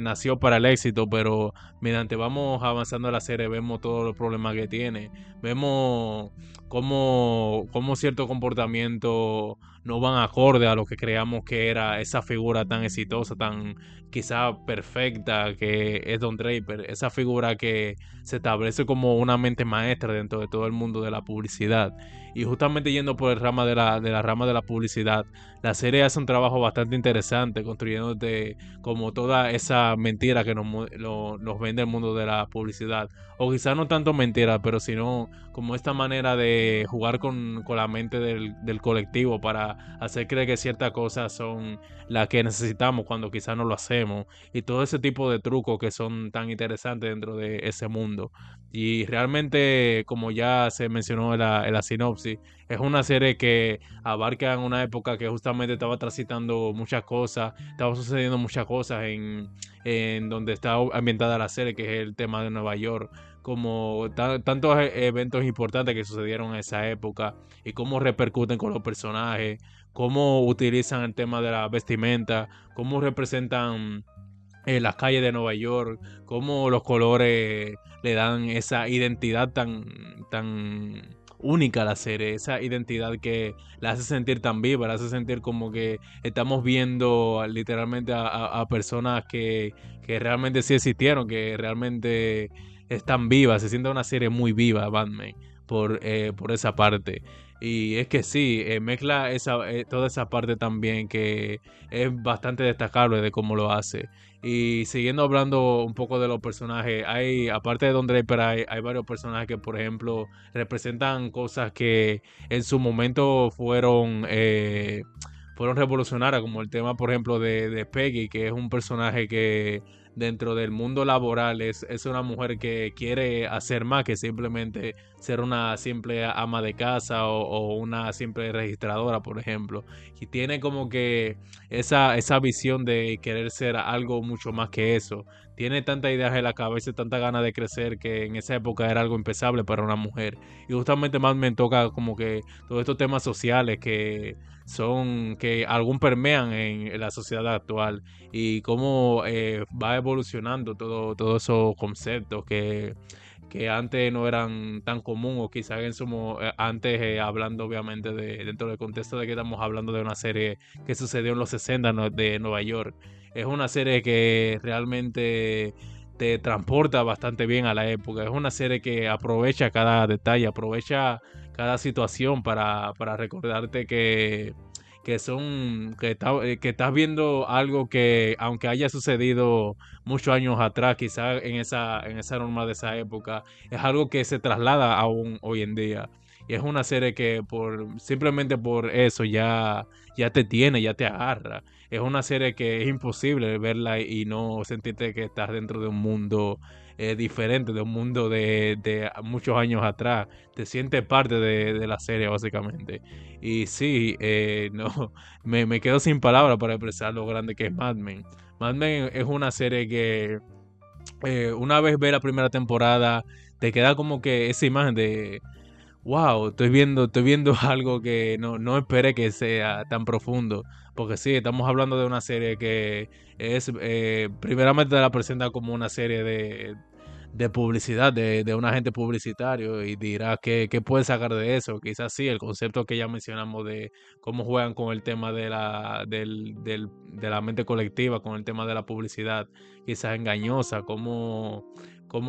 nació para el éxito, pero mediante vamos avanzando en la serie vemos todos los problemas que tiene, vemos cómo cierto comportamiento no van acorde a lo que creamos que era esa figura tan exitosa, tan quizá perfecta que es Don Draper, esa figura que se establece como una mente maestra dentro de todo el mundo de la publicidad. Y justamente yendo por el rama de la rama de la publicidad, la serie hace un trabajo bastante interesante construyéndote como toda esa mentira que nos vende el mundo de la publicidad. O quizás no tanto mentira, pero sino como esta manera de jugar con la mente del colectivo para hacer creer que ciertas cosas son las que necesitamos cuando quizás no lo hacemos. Y todo ese tipo de trucos que son tan interesantes dentro de ese mundo. Y realmente, como ya se mencionó en la sinopsis, es una serie que abarca en una época que justamente estaba transitando muchas cosas, estaba sucediendo muchas cosas en donde está ambientada la serie, que es el tema de Nueva York, como tantos eventos importantes que sucedieron en esa época y cómo repercuten con los personajes, cómo utilizan el tema de la vestimenta, cómo representan las calles de Nueva York, cómo los colores le dan esa identidad tan única a la serie, esa identidad que la hace sentir tan viva, la hace sentir como que estamos viendo literalmente a personas que realmente sí existieron, que realmente están vivas, se siente una serie muy viva, Batman, por esa parte. Y es que sí, mezcla toda esa parte también que es bastante destacable de cómo lo hace. Y siguiendo hablando un poco de los personajes, aparte de Don Draper, hay varios personajes que, por ejemplo, representan cosas que en su momento fueron revolucionarias, como el tema, por ejemplo, de Peggy, que es un personaje que dentro del mundo laboral es una mujer que quiere hacer más que simplemente ser una simple ama de casa o una simple registradora, por ejemplo. Y tiene como que esa visión de querer ser algo mucho más que eso. Tiene tantas ideas en la cabeza y tanta ganas de crecer que en esa época era algo impensable para una mujer. Y justamente más me toca como que todos estos temas sociales que algún permean en la sociedad actual y cómo va evolucionando todos esos conceptos que antes no eran tan común o quizás antes hablando obviamente dentro del contexto de que estamos hablando de una serie que sucedió en los 60 de Nueva York. Es una serie que realmente te transporta bastante bien a la época. Es una serie que aprovecha cada detalle, aprovecha cada situación para recordarte que estás viendo algo que aunque haya sucedido muchos años atrás, quizás en esa norma de esa época, es algo que se traslada aún hoy en día. Y es una serie que simplemente por eso ya te tiene, ya te agarra. Es una serie que es imposible verla y no sentirte que estás dentro de un mundo diferente, de un mundo de muchos años atrás. Te sientes parte de la serie, básicamente. Y sí, no, me quedo sin palabras para expresar lo grande que es Mad Men. Mad Men es una serie que una vez ve la primera temporada, te queda como que esa imagen de wow, estoy viendo algo que no esperé que sea tan profundo. Porque sí, estamos hablando de una serie que primeramente la presenta como una serie de publicidad, de un agente publicitario y dirá qué puede sacar de eso. Quizás sí, el concepto que ya mencionamos de cómo juegan con el tema de la mente colectiva, con el tema de la publicidad, quizás engañosa, cómo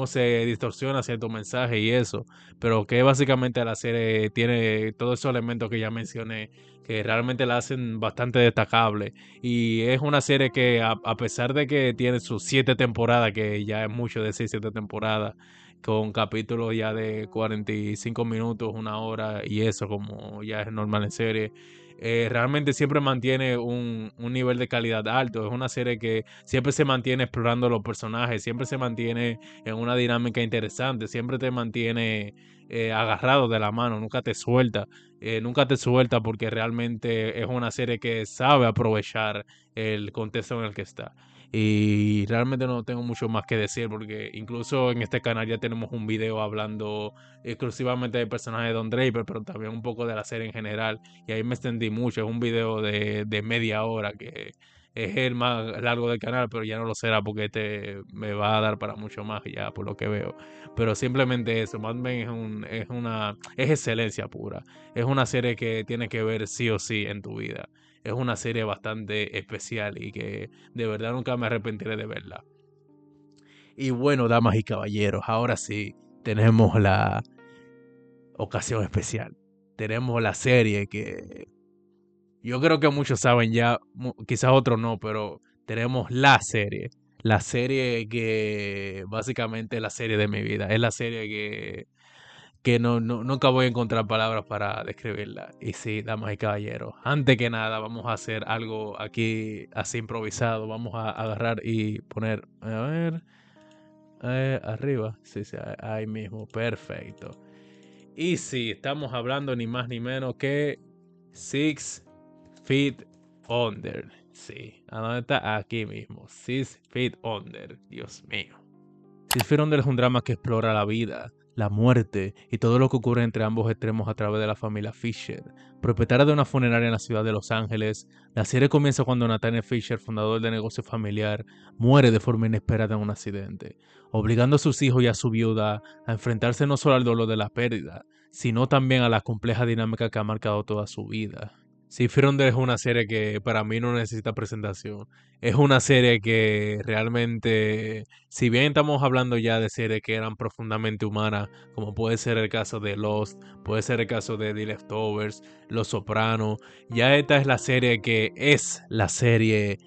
se distorsiona cierto mensaje y eso, pero que básicamente la serie tiene todos esos elementos que ya mencioné, que realmente la hacen bastante destacable. Y es una serie que a pesar de que tiene sus 7 temporadas, que ya es mucho decir 7 temporadas, con capítulos ya de 45 minutos, una hora y eso como ya es normal en serie, realmente siempre mantiene un nivel de calidad alto. Es una serie que siempre se mantiene explorando los personajes, siempre se mantiene en una dinámica interesante, siempre te mantiene agarrado de la mano, nunca te suelta porque realmente es una serie que sabe aprovechar el contexto en el que está. Y realmente no tengo mucho más que decir porque incluso en este canal ya tenemos un video hablando exclusivamente del personaje de Don Draper, pero también un poco de la serie en general. Y ahí me extendí mucho. Es un video de media hora que es el más largo del canal, pero ya no lo será porque este me va a dar para mucho más ya por lo que veo. Pero simplemente eso, Mad Men es excelencia pura. Es una serie que tiene que ver sí o sí en tu vida. Es una serie bastante especial y que de verdad nunca me arrepentiré de verla. Y bueno, damas y caballeros, ahora sí tenemos la ocasión especial. Tenemos la serie que yo creo que muchos saben ya, quizás otros no, pero tenemos la serie. La serie que básicamente es la serie de mi vida. Es la serie que nunca voy a encontrar palabras para describirla. Y sí, damas y caballeros, antes que nada vamos a hacer algo aquí así improvisado. Vamos a agarrar y poner, a ver, arriba. Sí, sí, ahí mismo, perfecto. Y sí, estamos hablando ni más ni menos que Six Feet Under. Sí, ¿a dónde está? Aquí mismo, Six Feet Under, Dios mío. Six Feet Under es un drama que explora la vida, la muerte y todo lo que ocurre entre ambos extremos a través de la familia Fisher. Propietaria de una funeraria en la ciudad de Los Ángeles, la serie comienza cuando Nathaniel Fisher, fundador del negocio familiar, muere de forma inesperada en un accidente, obligando a sus hijos y a su viuda a enfrentarse no solo al dolor de la pérdida, sino también a la compleja dinámica que ha marcado toda su vida. Sí, Fear Under es una serie que para mí no necesita presentación. Es una serie que realmente, si bien estamos hablando ya de series que eran profundamente humanas, como puede ser el caso de Lost, puede ser el caso de The Leftovers, Los Sopranos, ya esta es la serie que es la serie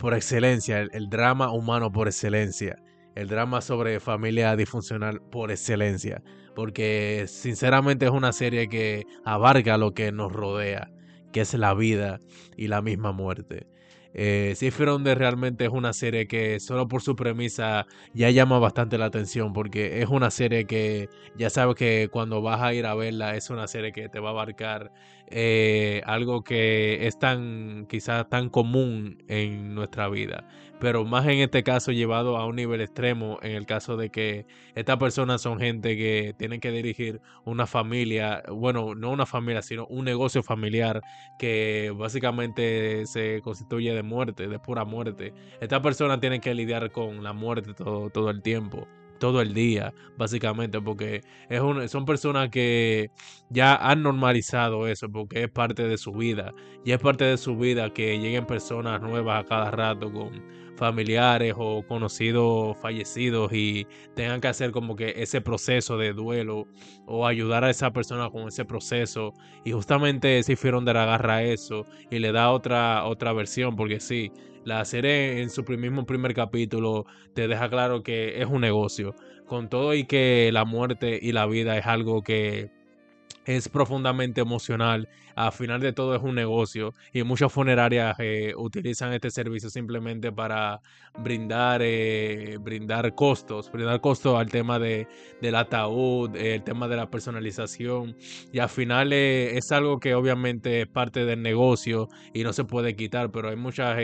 por excelencia, el drama humano por excelencia, el drama sobre familia disfuncional por excelencia, porque sinceramente es una serie que abarca lo que nos rodea, que es la vida y la misma muerte. Cifre Under realmente es una serie que solo por su premisa ya llama bastante la atención porque es una serie que ya sabes que cuando vas a ir a verla es una serie que te va a abarcar algo que es tan quizás tan común en nuestra vida, pero más en este caso llevado a un nivel extremo en el caso de que estas personas son gente que tienen que dirigir una familia, bueno, no una familia, sino un negocio familiar que básicamente se constituye de muerte, de pura muerte. Estas personas tienen que lidiar con la muerte todo el tiempo, todo el día, básicamente, porque son personas que ya han normalizado eso, porque es parte de su vida. Y es parte de su vida que lleguen personas nuevas a cada rato con familiares o conocidos fallecidos y tengan que hacer como que ese proceso de duelo o ayudar a esa persona con ese proceso. Y justamente Sifir Under agarra eso y le da otra versión, porque sí, la serie en su mismo primer capítulo te deja claro que es un negocio. Con todo y que la muerte y la vida es algo que es profundamente emocional. Al final de todo es un negocio y muchas funerarias utilizan este servicio simplemente para brindar costos al tema del ataúd, el tema de la personalización y al final es algo que obviamente es parte del negocio y no se puede quitar, pero hay muchas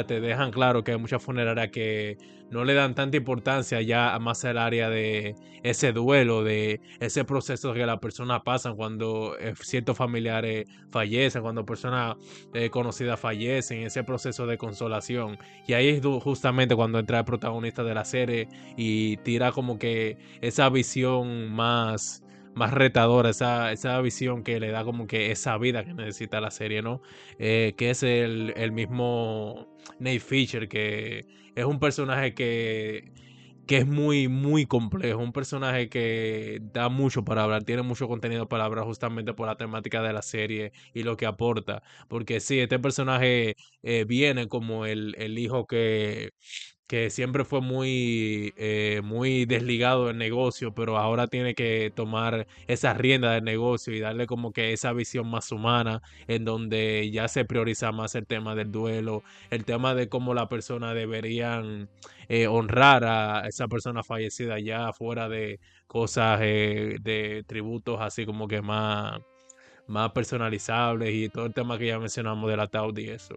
te dejan claro que hay muchas funerarias que no le dan tanta importancia ya más al área de ese duelo, de ese proceso que las personas pasan cuando ciertos familiares fallecen, cuando personas conocidas fallecen, ese proceso de consolación. Y ahí es justamente cuando entra el protagonista de la serie y tira como que esa visión más retadora, esa visión que le da como que esa vida que necesita la serie, ¿no? Que es el mismo Nate Fisher, que es un personaje que es muy complejo, un personaje que da mucho para hablar, tiene mucho contenido para hablar justamente por la temática de la serie y lo que aporta, porque sí, este personaje viene como el hijo que siempre fue muy desligado del negocio, pero ahora tiene que tomar esa rienda del negocio y darle como que esa visión más humana, en donde ya se prioriza más el tema del duelo, el tema de cómo la persona deberían honrar a esa persona fallecida ya fuera de cosas de tributos así como que más personalizables y todo el tema que ya mencionamos del ataúd y eso.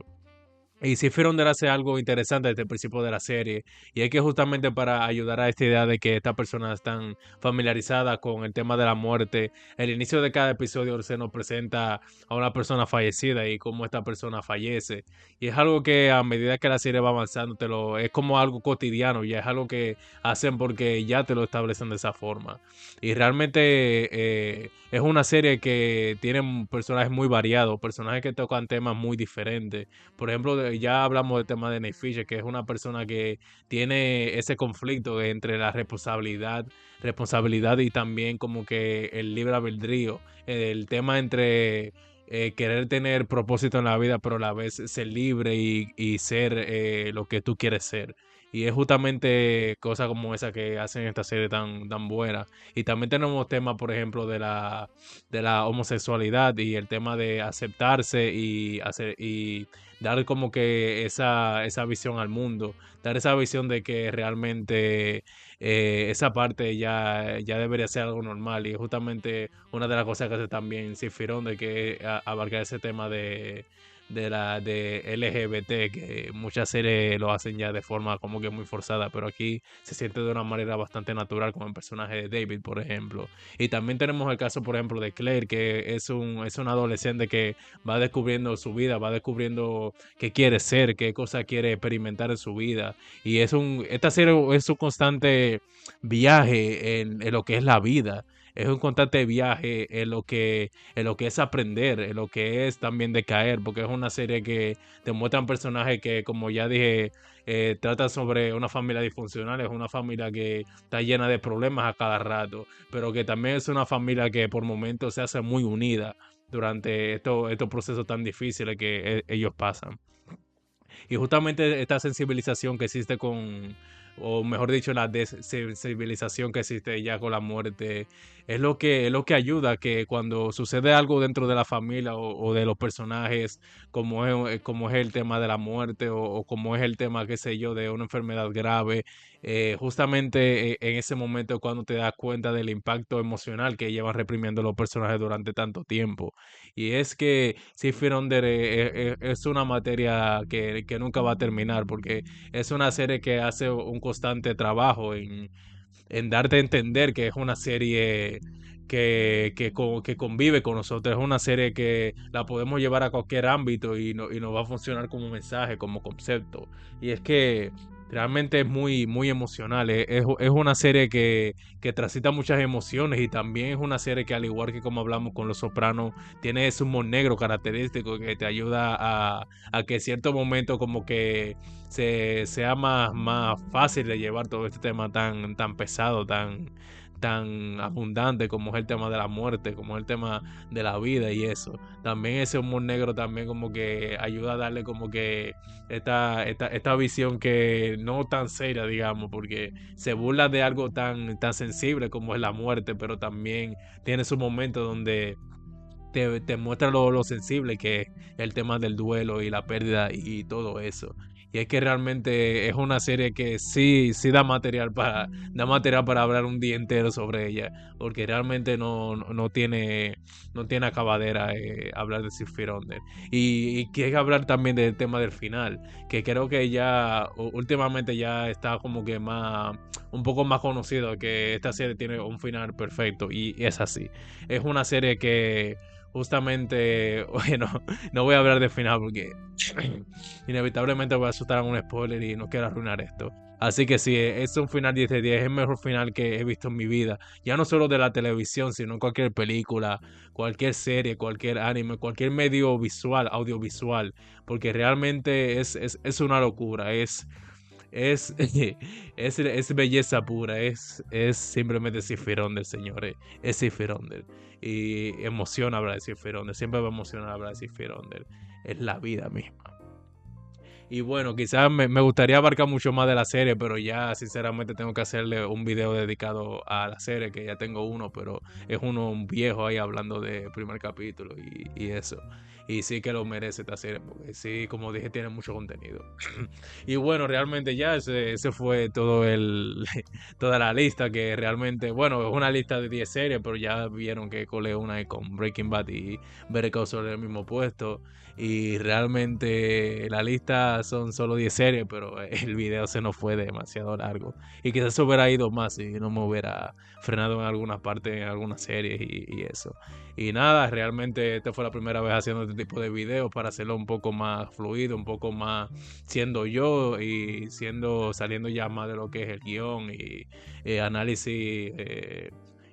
Y si Fironda hace algo interesante desde el principio de la serie, y es que justamente para ayudar a esta idea de que estas personas están familiarizadas con el tema de la muerte, el inicio de cada episodio se nos presenta a una persona fallecida y cómo esta persona fallece. Y es algo que a medida que la serie va avanzando, es como algo cotidiano, ya es algo que hacen porque ya te lo establecen de esa forma. Y realmente es una serie que tiene personajes muy variados, personajes que tocan temas muy diferentes. Por ejemplo, ya hablamos del tema de Nate Fisher, que es una persona que tiene ese conflicto entre la responsabilidad y también como que el libre albedrío, el tema entre querer tener propósito en la vida, pero a la vez ser libre y ser lo que tú quieres ser. Y es justamente cosas como esa que hacen esta serie tan buena. Y también tenemos temas, por ejemplo, de la homosexualidad y el tema de aceptarse y dar como que esa visión al mundo, dar esa visión de que realmente esa parte ya debería ser algo normal. Y es justamente una de las cosas que hace también Cifirón, de que abarca ese tema de LGBT, que muchas series lo hacen ya de forma como que muy forzada, pero aquí se siente de una manera bastante natural, como el personaje de David, por ejemplo. Y también tenemos el caso, por ejemplo, de Claire, que es un adolescente que va descubriendo su vida, va descubriendo qué quiere ser, qué cosa quiere experimentar en su vida. Y esta serie es un constante viaje en lo que es la vida. Es un constante viaje en lo que es aprender, en lo que es también decaer, porque es una serie que te muestran personajes que, como ya dije, trata sobre una familia disfuncional, es una familia que está llena de problemas a cada rato, pero que también es una familia que por momentos se hace muy unida durante estos procesos tan difíciles que ellos pasan. Y justamente esta sensibilización que existe o mejor dicho, la desensibilización que existe ya con la muerte, es lo que ayuda a que cuando sucede algo dentro de la familia o de los personajes, como es el tema de la muerte o como es el tema, qué sé yo, de una enfermedad grave, justamente en ese momento es cuando te das cuenta del impacto emocional que llevan reprimiendo los personajes durante tanto tiempo. Y es que Sifir Under es una materia que nunca va a terminar porque es una serie que hace un constante trabajo en darte a entender que es una serie que convive con nosotros, es una serie que la podemos llevar a cualquier ámbito y nos va a funcionar como mensaje, como concepto. Y es que realmente es muy, muy emocional, es una serie que transita muchas emociones y también es una serie que, al igual que como hablamos con Los Sopranos, tiene ese humor negro característico que te ayuda a que en cierto momento como que sea más fácil de llevar todo este tema tan pesado, tan abundante como es el tema de la muerte, como es el tema de la vida y eso. También ese humor negro también como que ayuda a darle como que esta visión que no tan seria, digamos, porque se burla de algo tan sensible como es la muerte, pero también tiene su momento donde te muestra lo sensible que es el tema del duelo y la pérdida y todo eso. Y es que realmente es una serie que sí da material para hablar un día entero sobre ella, porque realmente no tiene acabadera hablar de Symphony Under. Y quiero hablar también del tema del final, que creo que ya últimamente ya está como que un poco más conocido, que esta serie tiene un final perfecto y es así. Es una serie que justamente, bueno, no voy a hablar de final porque inevitablemente voy a soltar un spoiler y no quiero arruinar esto. Así que sí, es un final 10 de 10, es el mejor final que he visto en mi vida. Ya no solo de la televisión, sino en cualquier película, cualquier serie, cualquier anime, cualquier medio visual, audiovisual. Porque realmente es una locura, es, es belleza pura, es simplemente Cifirón señores, es Cifirón. Y emociona hablar de Cifirón, siempre me emociona hablar de Cifirón, es la vida misma. Y bueno, quizás me gustaría abarcar mucho más de la serie, pero ya sinceramente tengo que hacerle un video dedicado a la serie, que ya tengo uno, pero es uno viejo ahí hablando del primer capítulo y eso. Y sí que lo merece esta serie, porque sí, como dije, tiene mucho contenido. Y bueno, realmente ya ese fue todo toda la lista que realmente, bueno, es una lista de 10 series, pero ya vieron que colé una ahí con Breaking Bad y Better Call Saul en el mismo puesto. Y realmente la lista son solo 10 series, pero el video se nos fue demasiado largo. Y quizás se hubiera ido más si no me hubiera frenado en algunas partes, en algunas series y eso. Y nada, realmente esta fue la primera vez haciendo este tipo de videos para hacerlo un poco más fluido, un poco más siendo yo y saliendo ya más de lo que es el guión y análisis,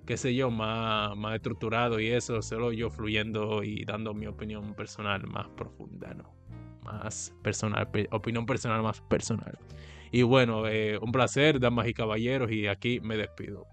qué sé yo, más estructurado y eso, solo yo fluyendo y dando mi opinión personal más profunda, ¿no? Más personal, opinión personal más personal. Y bueno, un placer, damas y caballeros, y aquí me despido.